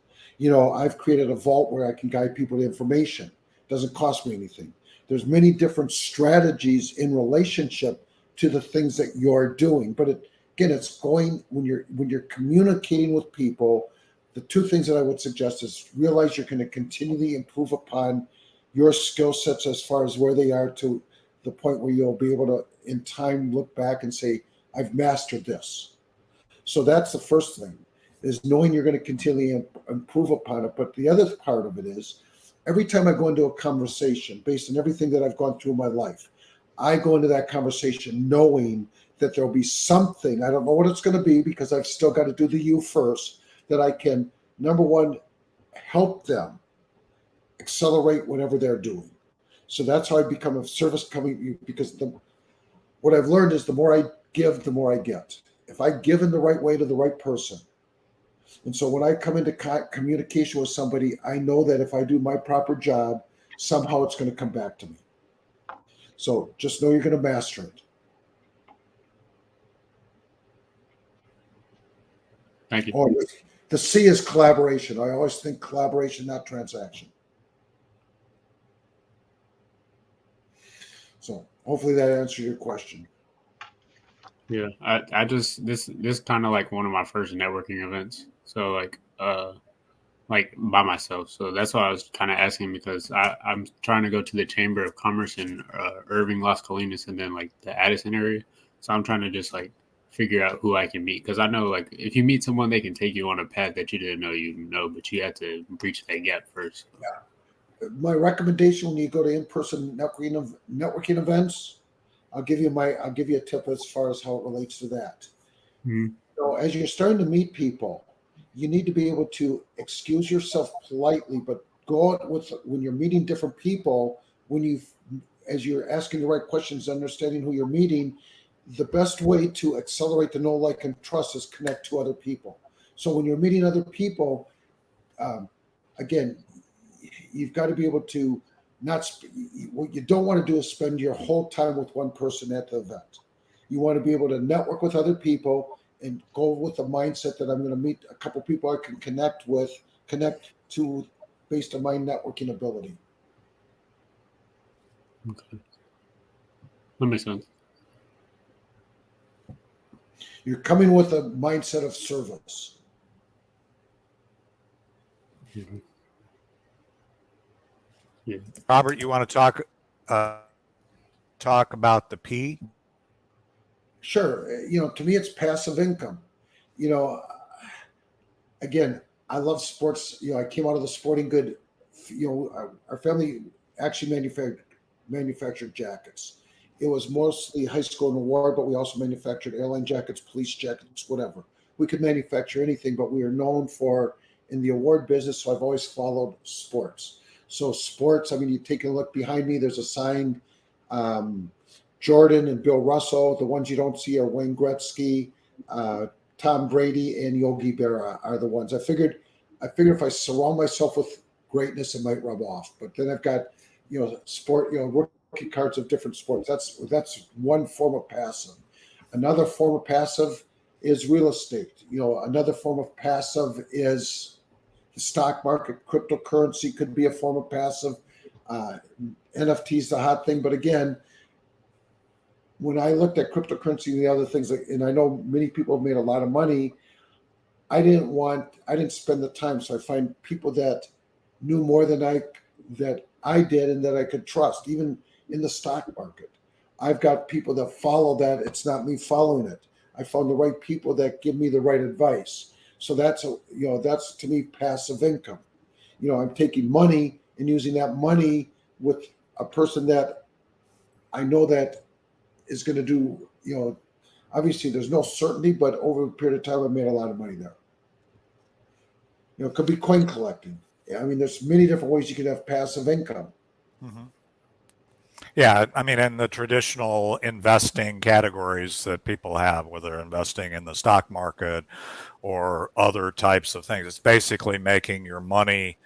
I've created a vault where I can guide people to information. It doesn't cost me anything. There's many different strategies in relationship to the things that you're doing. But again, it's going when you're communicating with people. The two things that I would suggest is realize you're going to continually improve upon your skill sets as far as where they are, to the point where you'll be able to, in time, look back and say, I've mastered this. So that's the first thing, is knowing you're going to continually improve upon it. But the other part of it is, every time I go into a conversation, based on everything that I've gone through in my life, I go into that conversation knowing that there'll be something, I don't know what it's going to be, because I've still got to do the you first, that I can, number one, help them accelerate whatever they're doing. So that's how I become a service company, because what I've learned is the more I give, the more I get. If I give in the right way to the right person. And so when I come into communication with somebody, I know that if I do my proper job, somehow it's going to come back to me. So just know you're going to master it. Thank you. Or the C is collaboration. I always think collaboration, not transaction. So hopefully that answers your question. Yeah, I just this kind of like one of my first networking events. So like by myself. So that's why I was kind of asking, because I'm trying to go to the Chamber of Commerce in Irving, Las Colinas, and then like the Addison area. So I'm trying to just like figure out who I can meet, because I know like if you meet someone, they can take you on a path that you didn't know, but you have to breach that gap first. Yeah. My recommendation when you go to in-person networking events, I'll give you a tip as far as how it relates to that. Mm-hmm. So as you're starting to meet people, you need to be able to excuse yourself politely, but go out with, when you're meeting different people, as you're asking the right questions, understanding who you're meeting, the best way to accelerate the know, like, and trust is connect to other people. So when you're meeting other people, again, you've got to be able to what you don't want to do is spend your whole time with one person at the event. You want to be able to network with other people and go with the mindset that I'm going to meet a couple people I can connect to based on my networking ability. Okay. That makes sense. You're coming with a mindset of service. Mm-hmm. Yeah. Robert, you want to talk about the P? Sure. To me, it's passive income. Again, I love sports. I came out of the sporting good. Our family actually manufactured jackets. It was mostly high school and award, but we also manufactured airline jackets, police jackets, whatever. We could manufacture anything, but we are known for in the award business. So I've always followed sports. So sports, you take a look behind me, there's a sign, Jordan and Bill Russell. The ones you don't see are Wayne Gretzky, Tom Brady, and Yogi Berra are the ones. I figured if I surround myself with greatness, it might rub off. But then I've got, sport, rookie cards of different sports. That's one form of passive. Another form of passive is real estate. Another form of passive is the stock market. Cryptocurrency could be a form of passive. NFT is the hot thing. But again, when I looked at cryptocurrency and the other things, and I know many people have made a lot of money, I didn't spend the time. So I find people that knew more than I did and that I could trust, even in the stock market. I've got people that follow that. It's not me following it. I found the right people that give me the right advice. So that's to me passive income. I'm taking money and using that money with a person that I know that is going to do, obviously there's no certainty, but over a period of time, I've made a lot of money there. It could be coin collecting. There's many different ways you could have passive income. Mm-hmm. Yeah, I mean, in the traditional investing categories that people have, whether they're investing in the stock market or other types of things, it's basically making your money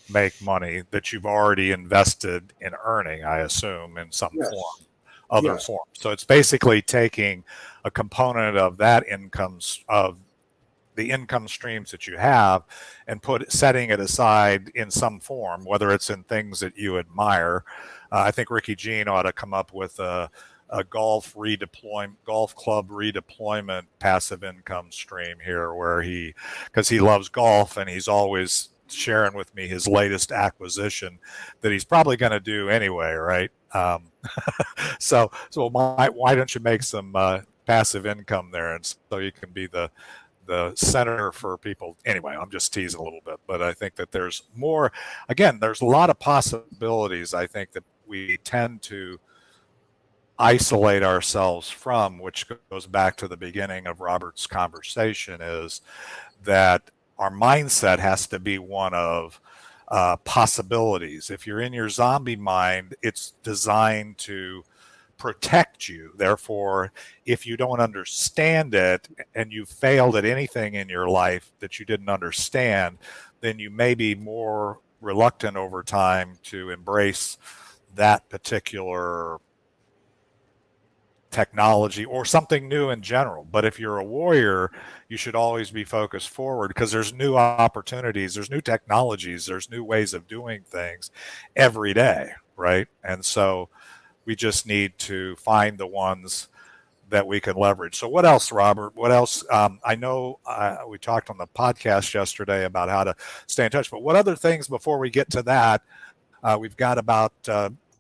make money that you've already invested in earning, I assume, in some Yes. form, other Yes. form. So it's basically taking a component of that income, of the income streams that you have, and setting it aside in some form, whether it's in things that you admire. I think Ricky Jean ought to come up with a golf club redeployment passive income stream here, where because he loves golf and he's always sharing with me his latest acquisition that he's probably going to do anyway, right? So why don't you make some passive income there, and so you can be the center for people. Anyway, I'm just teasing a little bit, but I think that there's more. Again, there's a lot of possibilities. I think that we tend to isolate ourselves from, which goes back to the beginning of Robert's conversation, is that our mindset has to be one of possibilities. If you're in your zombie mind, it's designed to protect you. Therefore, if you don't understand it and you failed at anything in your life that you didn't understand, then you may be more reluctant over time to embrace that particular technology or something new in general. But if you're a warrior, you should always be focused forward, because there's new opportunities, there's new technologies, there's new ways of doing things every day, right? And so we just need to find the ones that we can leverage. So what else, Robert? What else? I know we talked on the podcast yesterday about how to stay in touch, but what other things before we get to that? We've got about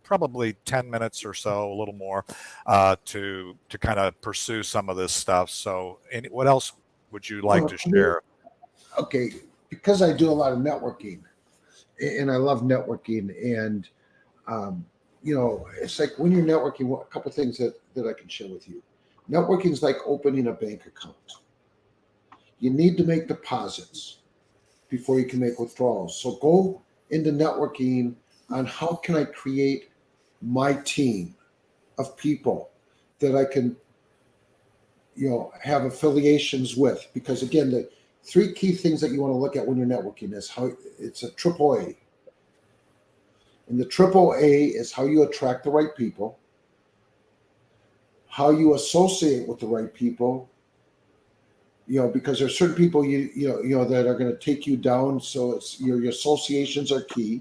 probably 10 minutes or so, a little more, to kind of pursue some of this stuff. So what else would you like to share? Okay, because I do a lot of networking, and I love networking, and it's like when you're networking, a couple of things that I can share with you. Networking is like opening a bank account. You need to make deposits before you can make withdrawals. So go into networking on how can I create my team of people that I can, have affiliations with. Because again, the three key things that you want to look at when you're networking is how it's a triple A. And the triple A is how you attract the right people, how you associate with the right people, because there's certain people that are going to take you down. So it's your associations are key.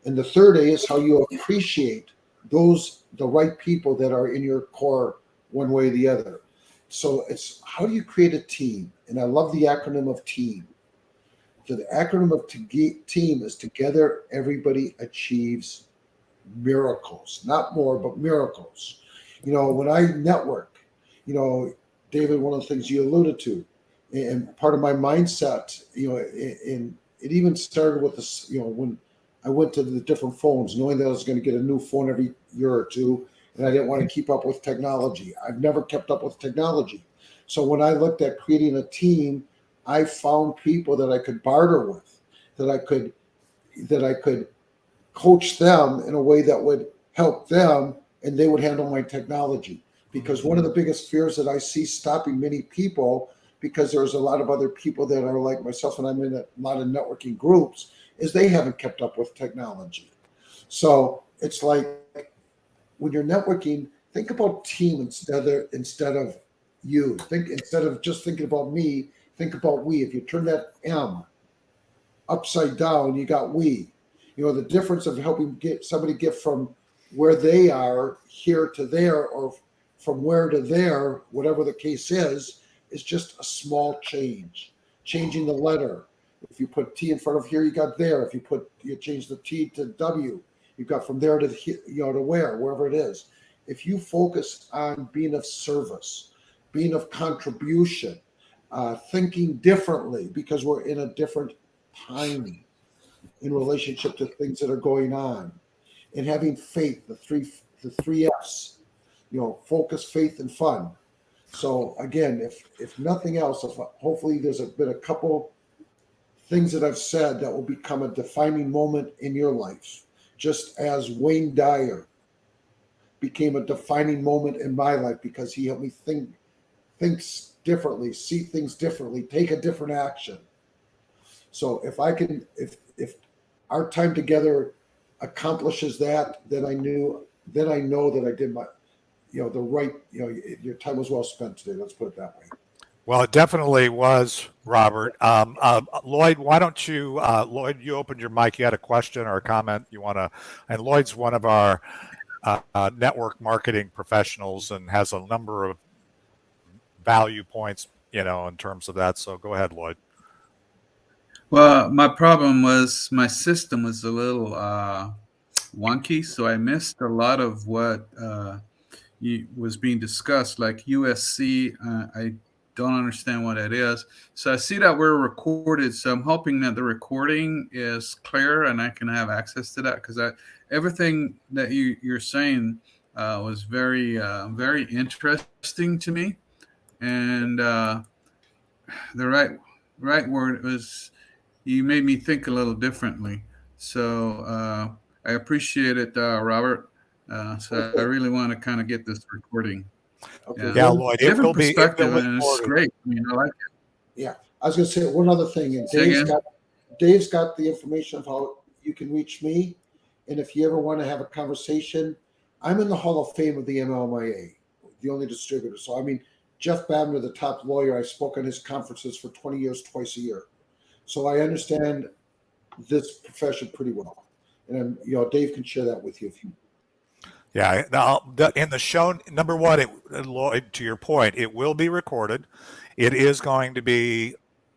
And the third A is how you appreciate the right people that are in your core one way or the other. So it's how do you create a team? And I love the acronym of team. So the acronym of team is together everybody achieves miracles, not more, but miracles. When I network, David, one of the things you alluded to, and part of my mindset, and it even started with this, when I went to the different phones, knowing that I was going to get a new phone every year or two, and I didn't want to keep up with technology. I've never kept up with technology. So when I looked at creating a team, I found people that I could barter with, that I could coach them in a way that would help them, and they would handle my technology. Because one of the biggest fears that I see stopping many people, because there's a lot of other people that are like myself, and I'm in a lot of networking groups, is they haven't kept up with technology. So it's like when you're networking, think about team instead of you. Instead of just thinking about me, think about we. If you turn that M upside down, you got we. The difference of helping somebody get from where they are here to there, or from where to there, whatever the case is just a small change. Changing the letter. If you put T in front of here, you got there. If you change the T to W, you got from there to to wherever it is. If you focus on being of service, being of contribution, thinking differently, because we're in a different time in relationship to things that are going on, and having faith, the three F's, focus, faith, and fun. So again, if nothing else, hopefully there's been a couple things that I've said that will become a defining moment in your life. Just as Wayne Dyer became a defining moment in my life because he helped me think differently, see things differently, take a different action. So if if our time together accomplishes that, then I know that I did my, the right, your time was well spent today. Let's put it that way. Well, it definitely was, Robert. Lloyd, why don't you, Lloyd, you opened your mic. You had a question or a comment you want to, and Lloyd's one of our network marketing professionals and has a number of value points, in terms of that. So go ahead, Lloyd. Well, my problem was my system was a little wonky, so I missed a lot of what was being discussed, like USC. I don't understand what that is. So I see that we're recorded, so I'm hoping that the recording is clear and I can have access to that, because everything that you're saying was very, very interesting to me, and the right word was, you made me think a little differently. So I appreciate it, Robert. So I really want to kind of get this recording. Okay. Yeah, Lloyd, different perspective, and it's great. I mean, I like it. Yeah, I was going to say one other thing, and Dave's got the information of how you can reach me, and if you ever want to have a conversation, I'm in the Hall of Fame of the MLMIA, the only distributor. So I mean, Jeff Babner, the top lawyer, I spoke on his conferences for 20 years, twice a year. So I understand this profession pretty well, and Dave can share that with you if you. Yeah, now in the show, number one, Lloyd, to your point, it will be recorded. It is going to be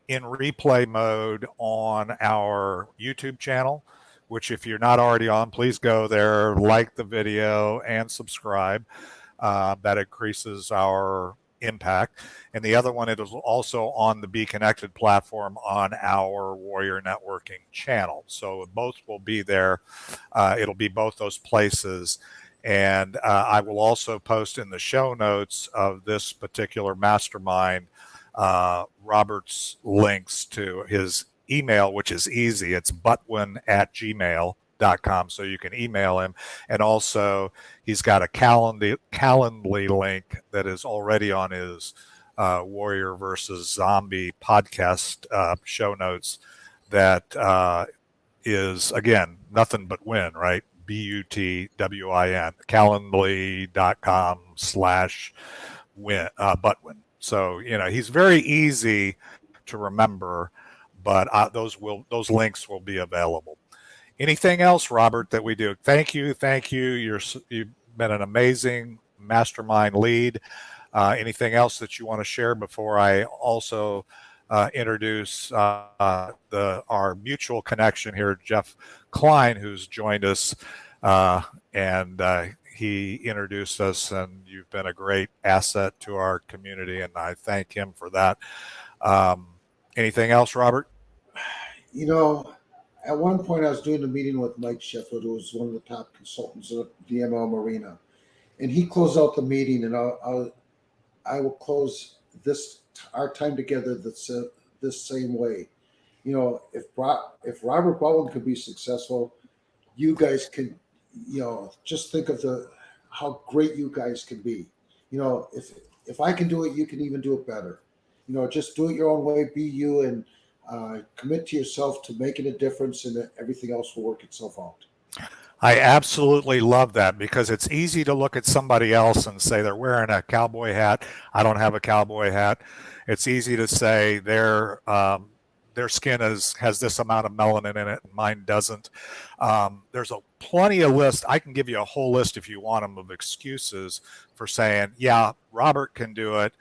in replay mode on our YouTube channel, which if you're not already on, please go there, like the video, and subscribe. That increases our impact. And the other one, it is also on the Be Connected platform on our Warrior Networking channel. So both will be there. It'll be both those places. And I will also post in the show notes of this particular mastermind Robert's links to his email, which is easy. It's butwin@gmail.com. So you can email him. And also he's got a Calendly link that is already on his Warrior versus Zombie podcast show notes that is, again, nothing but win, right? BUTWIN, calendly.com/Butwin. So, he's very easy to remember, but those links will be available. Anything else, Robert, that we do? Thank you. You've been an amazing mastermind lead. Anything else that you want to share before I also introduce our mutual connection here, Jeff Klein, who's joined us, and he introduced us, and you've been a great asset to our community, and I thank him for that. Anything else, Robert? At one point I was doing a meeting with Mike Sheffield, who was one of the top consultants at the ML Marina, and he closed out the meeting, and I will close our time together this same way. If Robert Butwin could be successful, you guys can, just think of how great you guys can be. If I can do it, you can even do it better. Just do it your own way, be you, and commit to yourself to making a difference, and everything else will work itself out. I absolutely love that, because it's easy to look at somebody else and say they're wearing a cowboy hat. I don't have a cowboy hat. It's easy to say their skin has this amount of melanin in it and mine doesn't. There's plenty of lists. I can give you a whole list if you want them of excuses for saying, yeah, Robert can do it,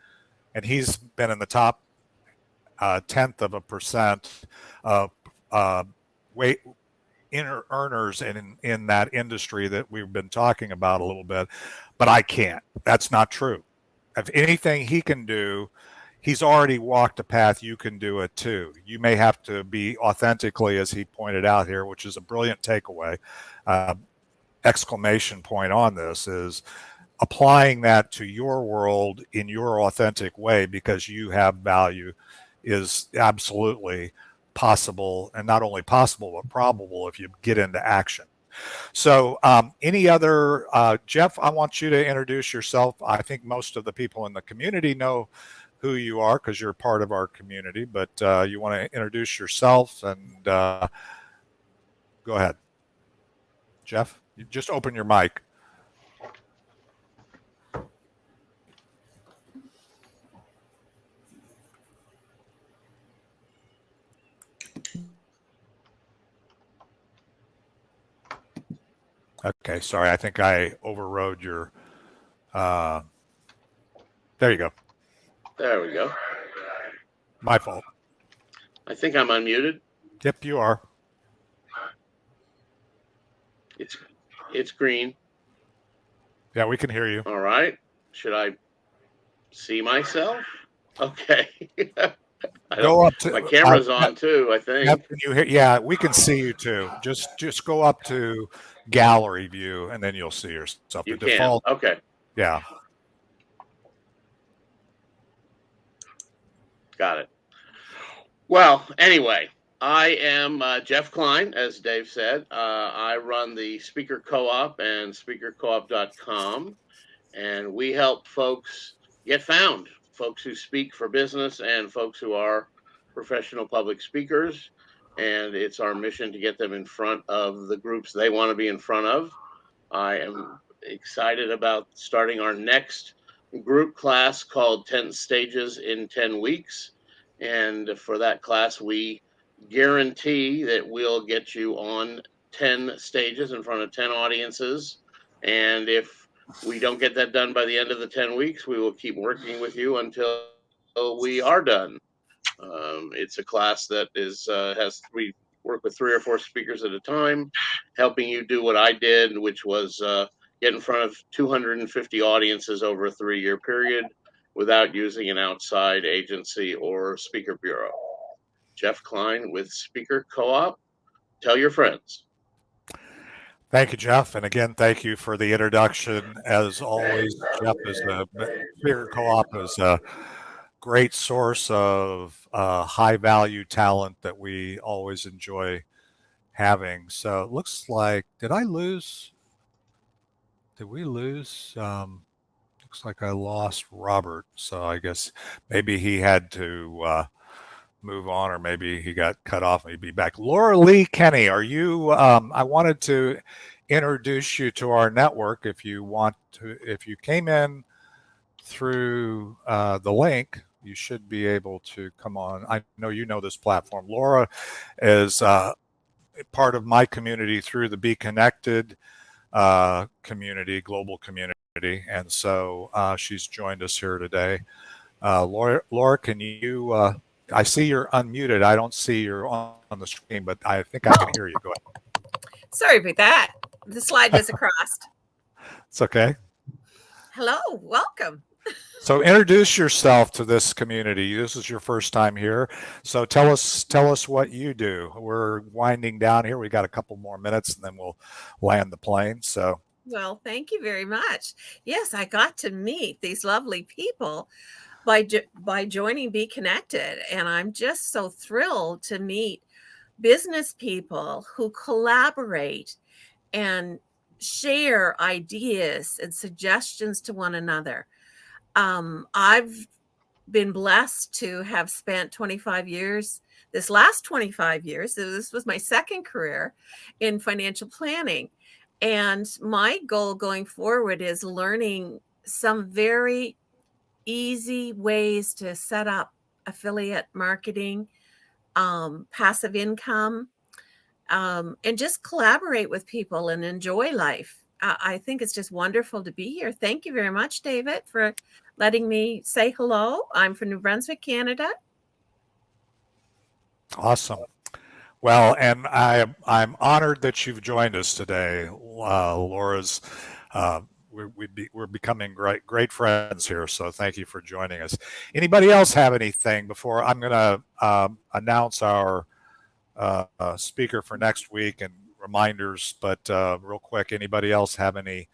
and he's been in the top 0.1% of earners in that industry that we've been talking about a little bit, but I can't. That's not true. If anything he can do, he's already walked a path. You can do it too. You may have to be authentically, as he pointed out here, which is a brilliant takeaway. Exclamation point on this is applying that to your world in your authentic way, because you have value, is absolutely possible, and not only possible but probable if you get into action. So any other, Jeff, I want you to introduce yourself. I think most of the people in the community know who you are because you're part of our community, but you want to introduce yourself and go ahead. Jeff, you just open your mic. Okay, sorry. I think I overrode your, there you go. There we go. My fault. I think I'm unmuted. Yep, you are. It's green. Yeah, we can hear you. All right. Should I see myself? Okay. Go up to my camera's on too, I think. Yep, can you hear? Yeah, we can see you too. Just go up to gallery view and then you'll see yourself. You The can. default. Okay. Yeah. Got it. Well, anyway, I am Jeff Klein, as Dave said. I run the Speaker Co-op and speakercoop.com, and we help folks get found, folks who speak for business and folks who are professional public speakers. And it's our mission to get them in front of the groups they want to be in front of. I am excited about starting our next group class called 10 Stages in 10 Weeks. And for that class, we guarantee that we'll get you on 10 stages in front of 10 audiences. And if we don't get that done by the end of the 10 weeks, we will keep working with you until we are done. It's a class that we work with 3 or 4 speakers at a time, helping you do what I did, which was get in front of 250 audiences over a 3-year period without using an outside agency or speaker bureau. Jeff Klein with Speaker Co-op. Tell your friends. Thank you, Jeff. And again, thank you for the introduction. As always, Jeff is Speaker Co-op is a great source of high value talent that we always enjoy having. So it looks like, did we lose? Looks like I lost Robert. So I guess maybe he had to move on, or maybe he got cut off. Maybe back. Laura Lee Kenny, are you? I wanted to introduce you to our network. If you want to, if you came in through the link, you should be able to come on. I know you know this platform. Laura is part of my community through the Be Connected community, global community. And so she's joined us here today. Laura, can you, I see you're unmuted. I don't see you're on the screen, but I think I can hear you. Go ahead. Sorry about that. The slide was across. It's okay. Hello, welcome. So introduce yourself to this community. This is your first time here. So tell us what you do. We're winding down here. We got a couple more minutes and then we'll land the plane. So. Well, thank you very much. Yes, I got to meet these lovely people by joining Be Connected. And I'm just so thrilled to meet business people who collaborate and share ideas and suggestions to one another. I've been blessed to have spent 25 years, this last 25 years, so this was my second career in financial planning. And my goal going forward is learning some very easy ways to set up affiliate marketing, passive income, and just collaborate with people and enjoy life. I think it's just wonderful to be here. Thank you very much, David, for letting me say hello. I'm from New Brunswick, Canada. Awesome. Well, and I'm honored that you've joined us today, Laura's. We're becoming great friends here, so thank you for joining us. Anybody else have anything before I'm going to announce our speaker for next week and reminders? But real quick, anybody else have anything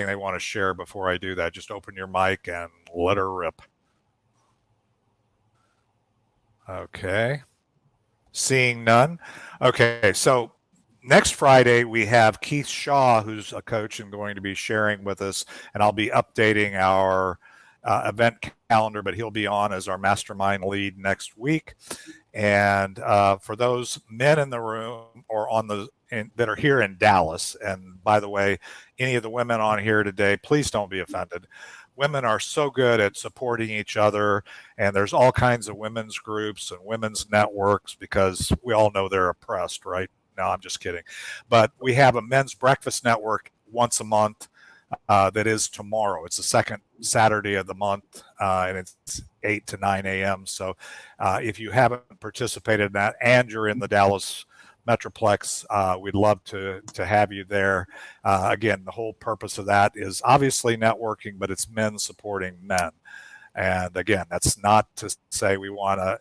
they want to share before I do that? Just open your mic and let her rip. Okay. Seeing none. Okay, so Next Friday, we have Keith Shaw, who's a coach and going to be sharing with us, and I'll be updating our event calendar, but he'll be on as our mastermind lead next week. And for those men in the room or that are here in Dallas, and by the way, any of the women on here today, please don't be offended. Women are so good at supporting each other, and there's all kinds of women's groups and women's networks because we all know they're oppressed, right? No, I'm just kidding. But we have a men's breakfast network once a month that is tomorrow. It's the second Saturday of the month, and it's 8 to 9 a.m. So if you haven't participated in that and you're in the Dallas Metroplex, we'd love to have you there. Again, the whole purpose of that is obviously networking, but it's men supporting men. And again, that's not to say we want our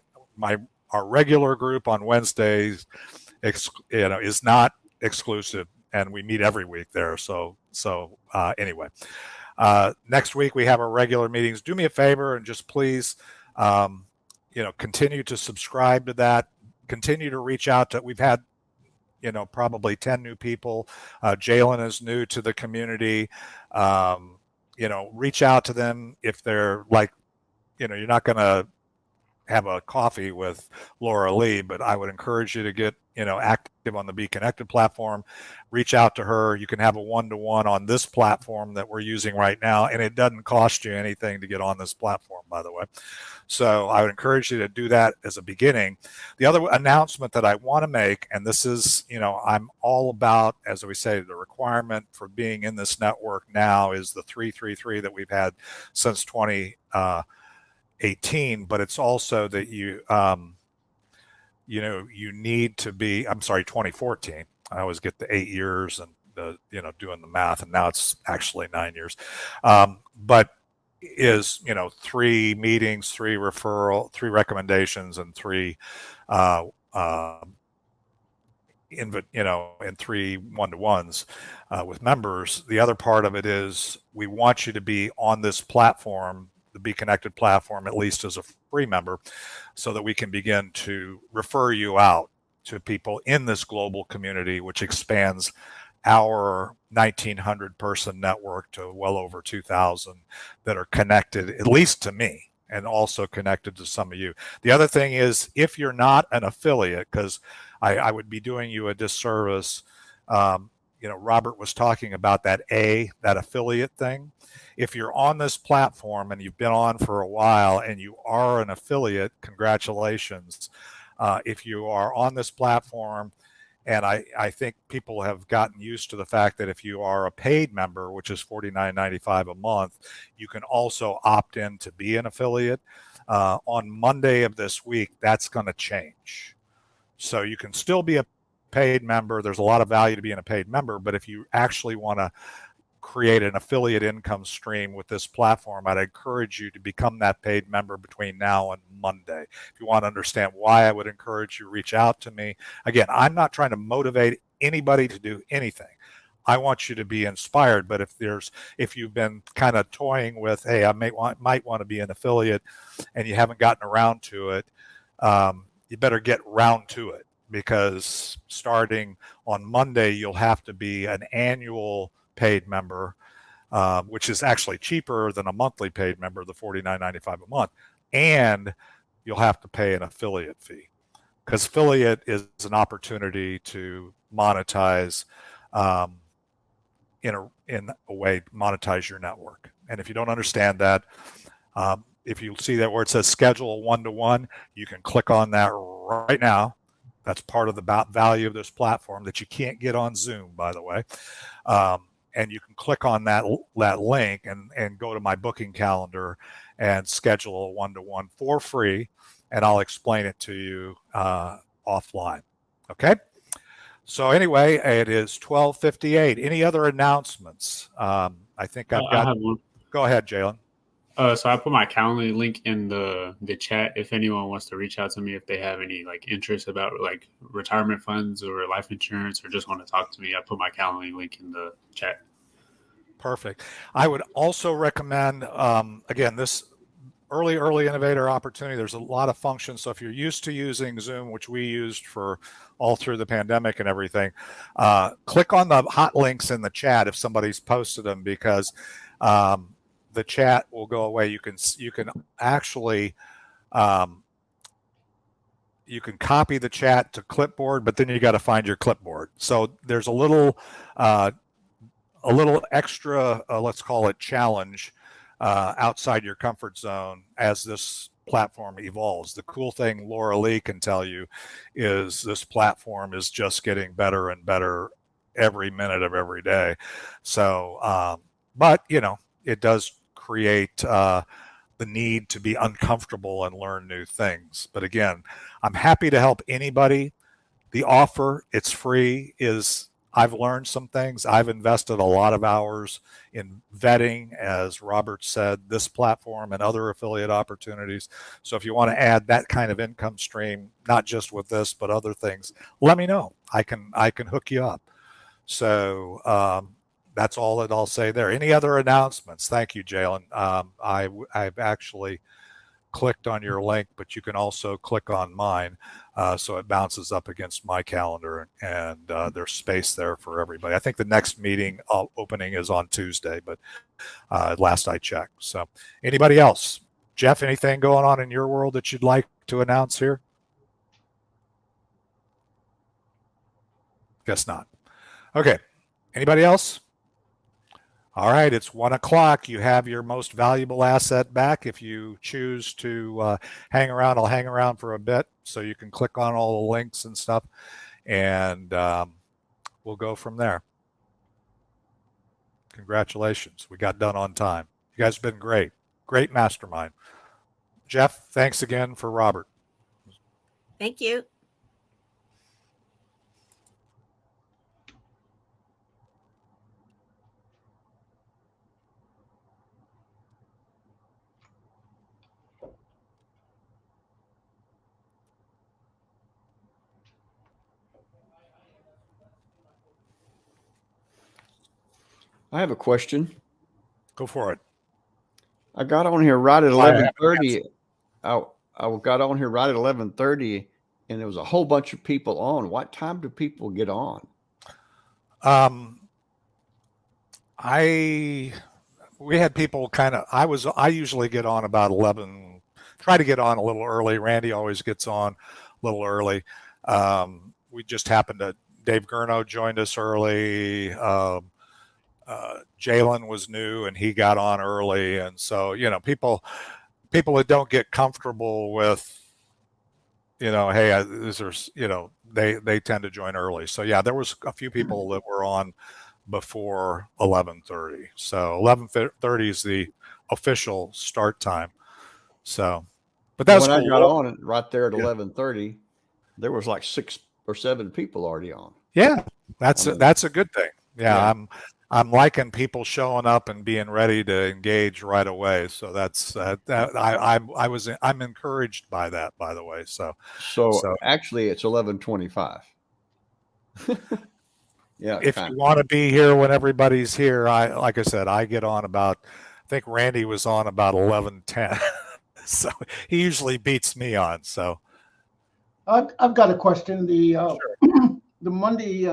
regular group on Wednesdays is not exclusive, and we meet every week there. So anyway, next week we have our regular meetings. Do me a favor and just please, continue to subscribe to that. Continue to reach out to. We've had, probably 10 new people. Jalen is new to the community. Reach out to them if they're like, you're not going to have a coffee with Laura Lee, but I would encourage you to get, active on the Be Connected platform. Reach out to her. You can have a one-to-one on this platform that we're using right now, and it doesn't cost you anything to get on this platform, by the way. So I would encourage you to do that as a beginning. The other announcement that I want to make, and this is, I'm all about, as we say, the requirement for being in this network now is the 333 that we've had since 2018, but it's also that you need to be, 2014. I always get the 8 years and doing the math, and now it's actually 9 years. But is, 3 meetings, 3 recommendations, and 3 and 3 one-to-ones with members. The other part of it is we want you to be on this platform, the Be Connected platform, at least as a free member, so that we can begin to refer you out to people in this global community, which expands our 1,900 person network to well over 2,000 that are connected, at least to me, and also connected to some of you. The other thing is, if you're not an affiliate, because I would be doing you a disservice. Robert was talking about that affiliate thing. If you're on this platform and you've been on for a while and you are an affiliate, congratulations. If you are on this platform, and I think people have gotten used to the fact that if you are a paid member, which is $49.95 a month, you can also opt in to be an affiliate. On Monday of this week, that's going to change. So you can still be a paid member. There's a lot of value to being a paid member, but if you actually want to create an affiliate income stream with this platform, I'd encourage you to become that paid member between now and Monday. If you want to understand why, I would encourage you to reach out to me. Again, I'm not trying to motivate anybody to do anything. I want you to be inspired, but if you've been kind of toying with, hey, I might want to be an affiliate and you haven't gotten around to it, you better get round to it, because starting on Monday, you'll have to be an annual paid member, which is actually cheaper than a monthly paid member, the $49.95 a month, and you'll have to pay an affiliate fee, because affiliate is an opportunity to monetize in a way, monetize your network. And if you don't understand that, if you see that where it says schedule a one-to-one, you can click on that right now. That's part of the value of this platform that you can't get on Zoom, by the way. And you can click on that link and go to my booking calendar and schedule a one-to-one for free, and I'll explain it to you offline. Okay? So anyway, it is 12:58. Any other announcements? I think I've got. I have one. Go ahead, Jalen. So I put my Calendly link in the chat if anyone wants to reach out to me if they have any interest about retirement funds or life insurance or just want to talk to me. I put my Calendly link in the chat. Perfect. I would also recommend, again, early innovator opportunity. There's a lot of functions. So if you're used to using Zoom, which we used for all through the pandemic and everything, click on the hot links in the chat if somebody's posted them, because the chat will go away. You can actually you can copy the chat to clipboard, but then you got to find your clipboard. So there's a little extra, let's call it challenge, outside your comfort zone as this platform evolves. The cool thing Laura Lee can tell you is this platform is just getting better and better every minute of every day. So, but you know, it does create the need to be uncomfortable and learn new things. But again, I'm happy to help anybody. The offer, it's free, is I've learned some things. I've invested a lot of hours in vetting, as Robert said, this platform and other affiliate opportunities. So if you want to add that kind of income stream, not just with this, but other things, let me know. I can hook you up. So that's all that I'll say there. Any other announcements? Thank you, Jalen. I've actually clicked on your link, but you can also click on mine, so it bounces up against my calendar, and there's space there for everybody. I think the next meeting opening is on Tuesday, but last I checked. So anybody else? Jeff, anything going on in your world that you'd like to announce here? Guess not. Okay. Anybody else? All right, it's 1 o'clock. You have your most valuable asset back. If you choose to hang around, I'll hang around for a bit so you can click on all the links and stuff, and we'll go from there. Congratulations. We got done on time. You guys have been great. Great mastermind. Jeff, thanks again for Robert. Thank you. I have a question. Go for it. I got on here right at 11:30. I got on here right at 11:30, and there was a whole bunch of people on. What time do people get on? We had people kind of, I usually get on about 11, try to get on a little early. Randy always gets on a little early. We just happened to, Dave Gurno joined us early. Jalen was new and he got on early. And so, you know, people that don't get comfortable with, you know, hey, they tend to join early. So yeah, there was a few people that were on before 11:30. So 11:30 is the official start time. So, but that's when cool. I got on right there at 11:30, there was like 6 or 7 people already on. Yeah, that's a good thing. Yeah. I'm liking people showing up and being ready to engage right away. So that's I'm encouraged by that, by the way. So actually it's 11:25. Yeah. If you want to be here when everybody's here, like I said, I get on about, I think Randy was on about 11:10. So he usually beats me on. So I've got a question. The sure. the Monday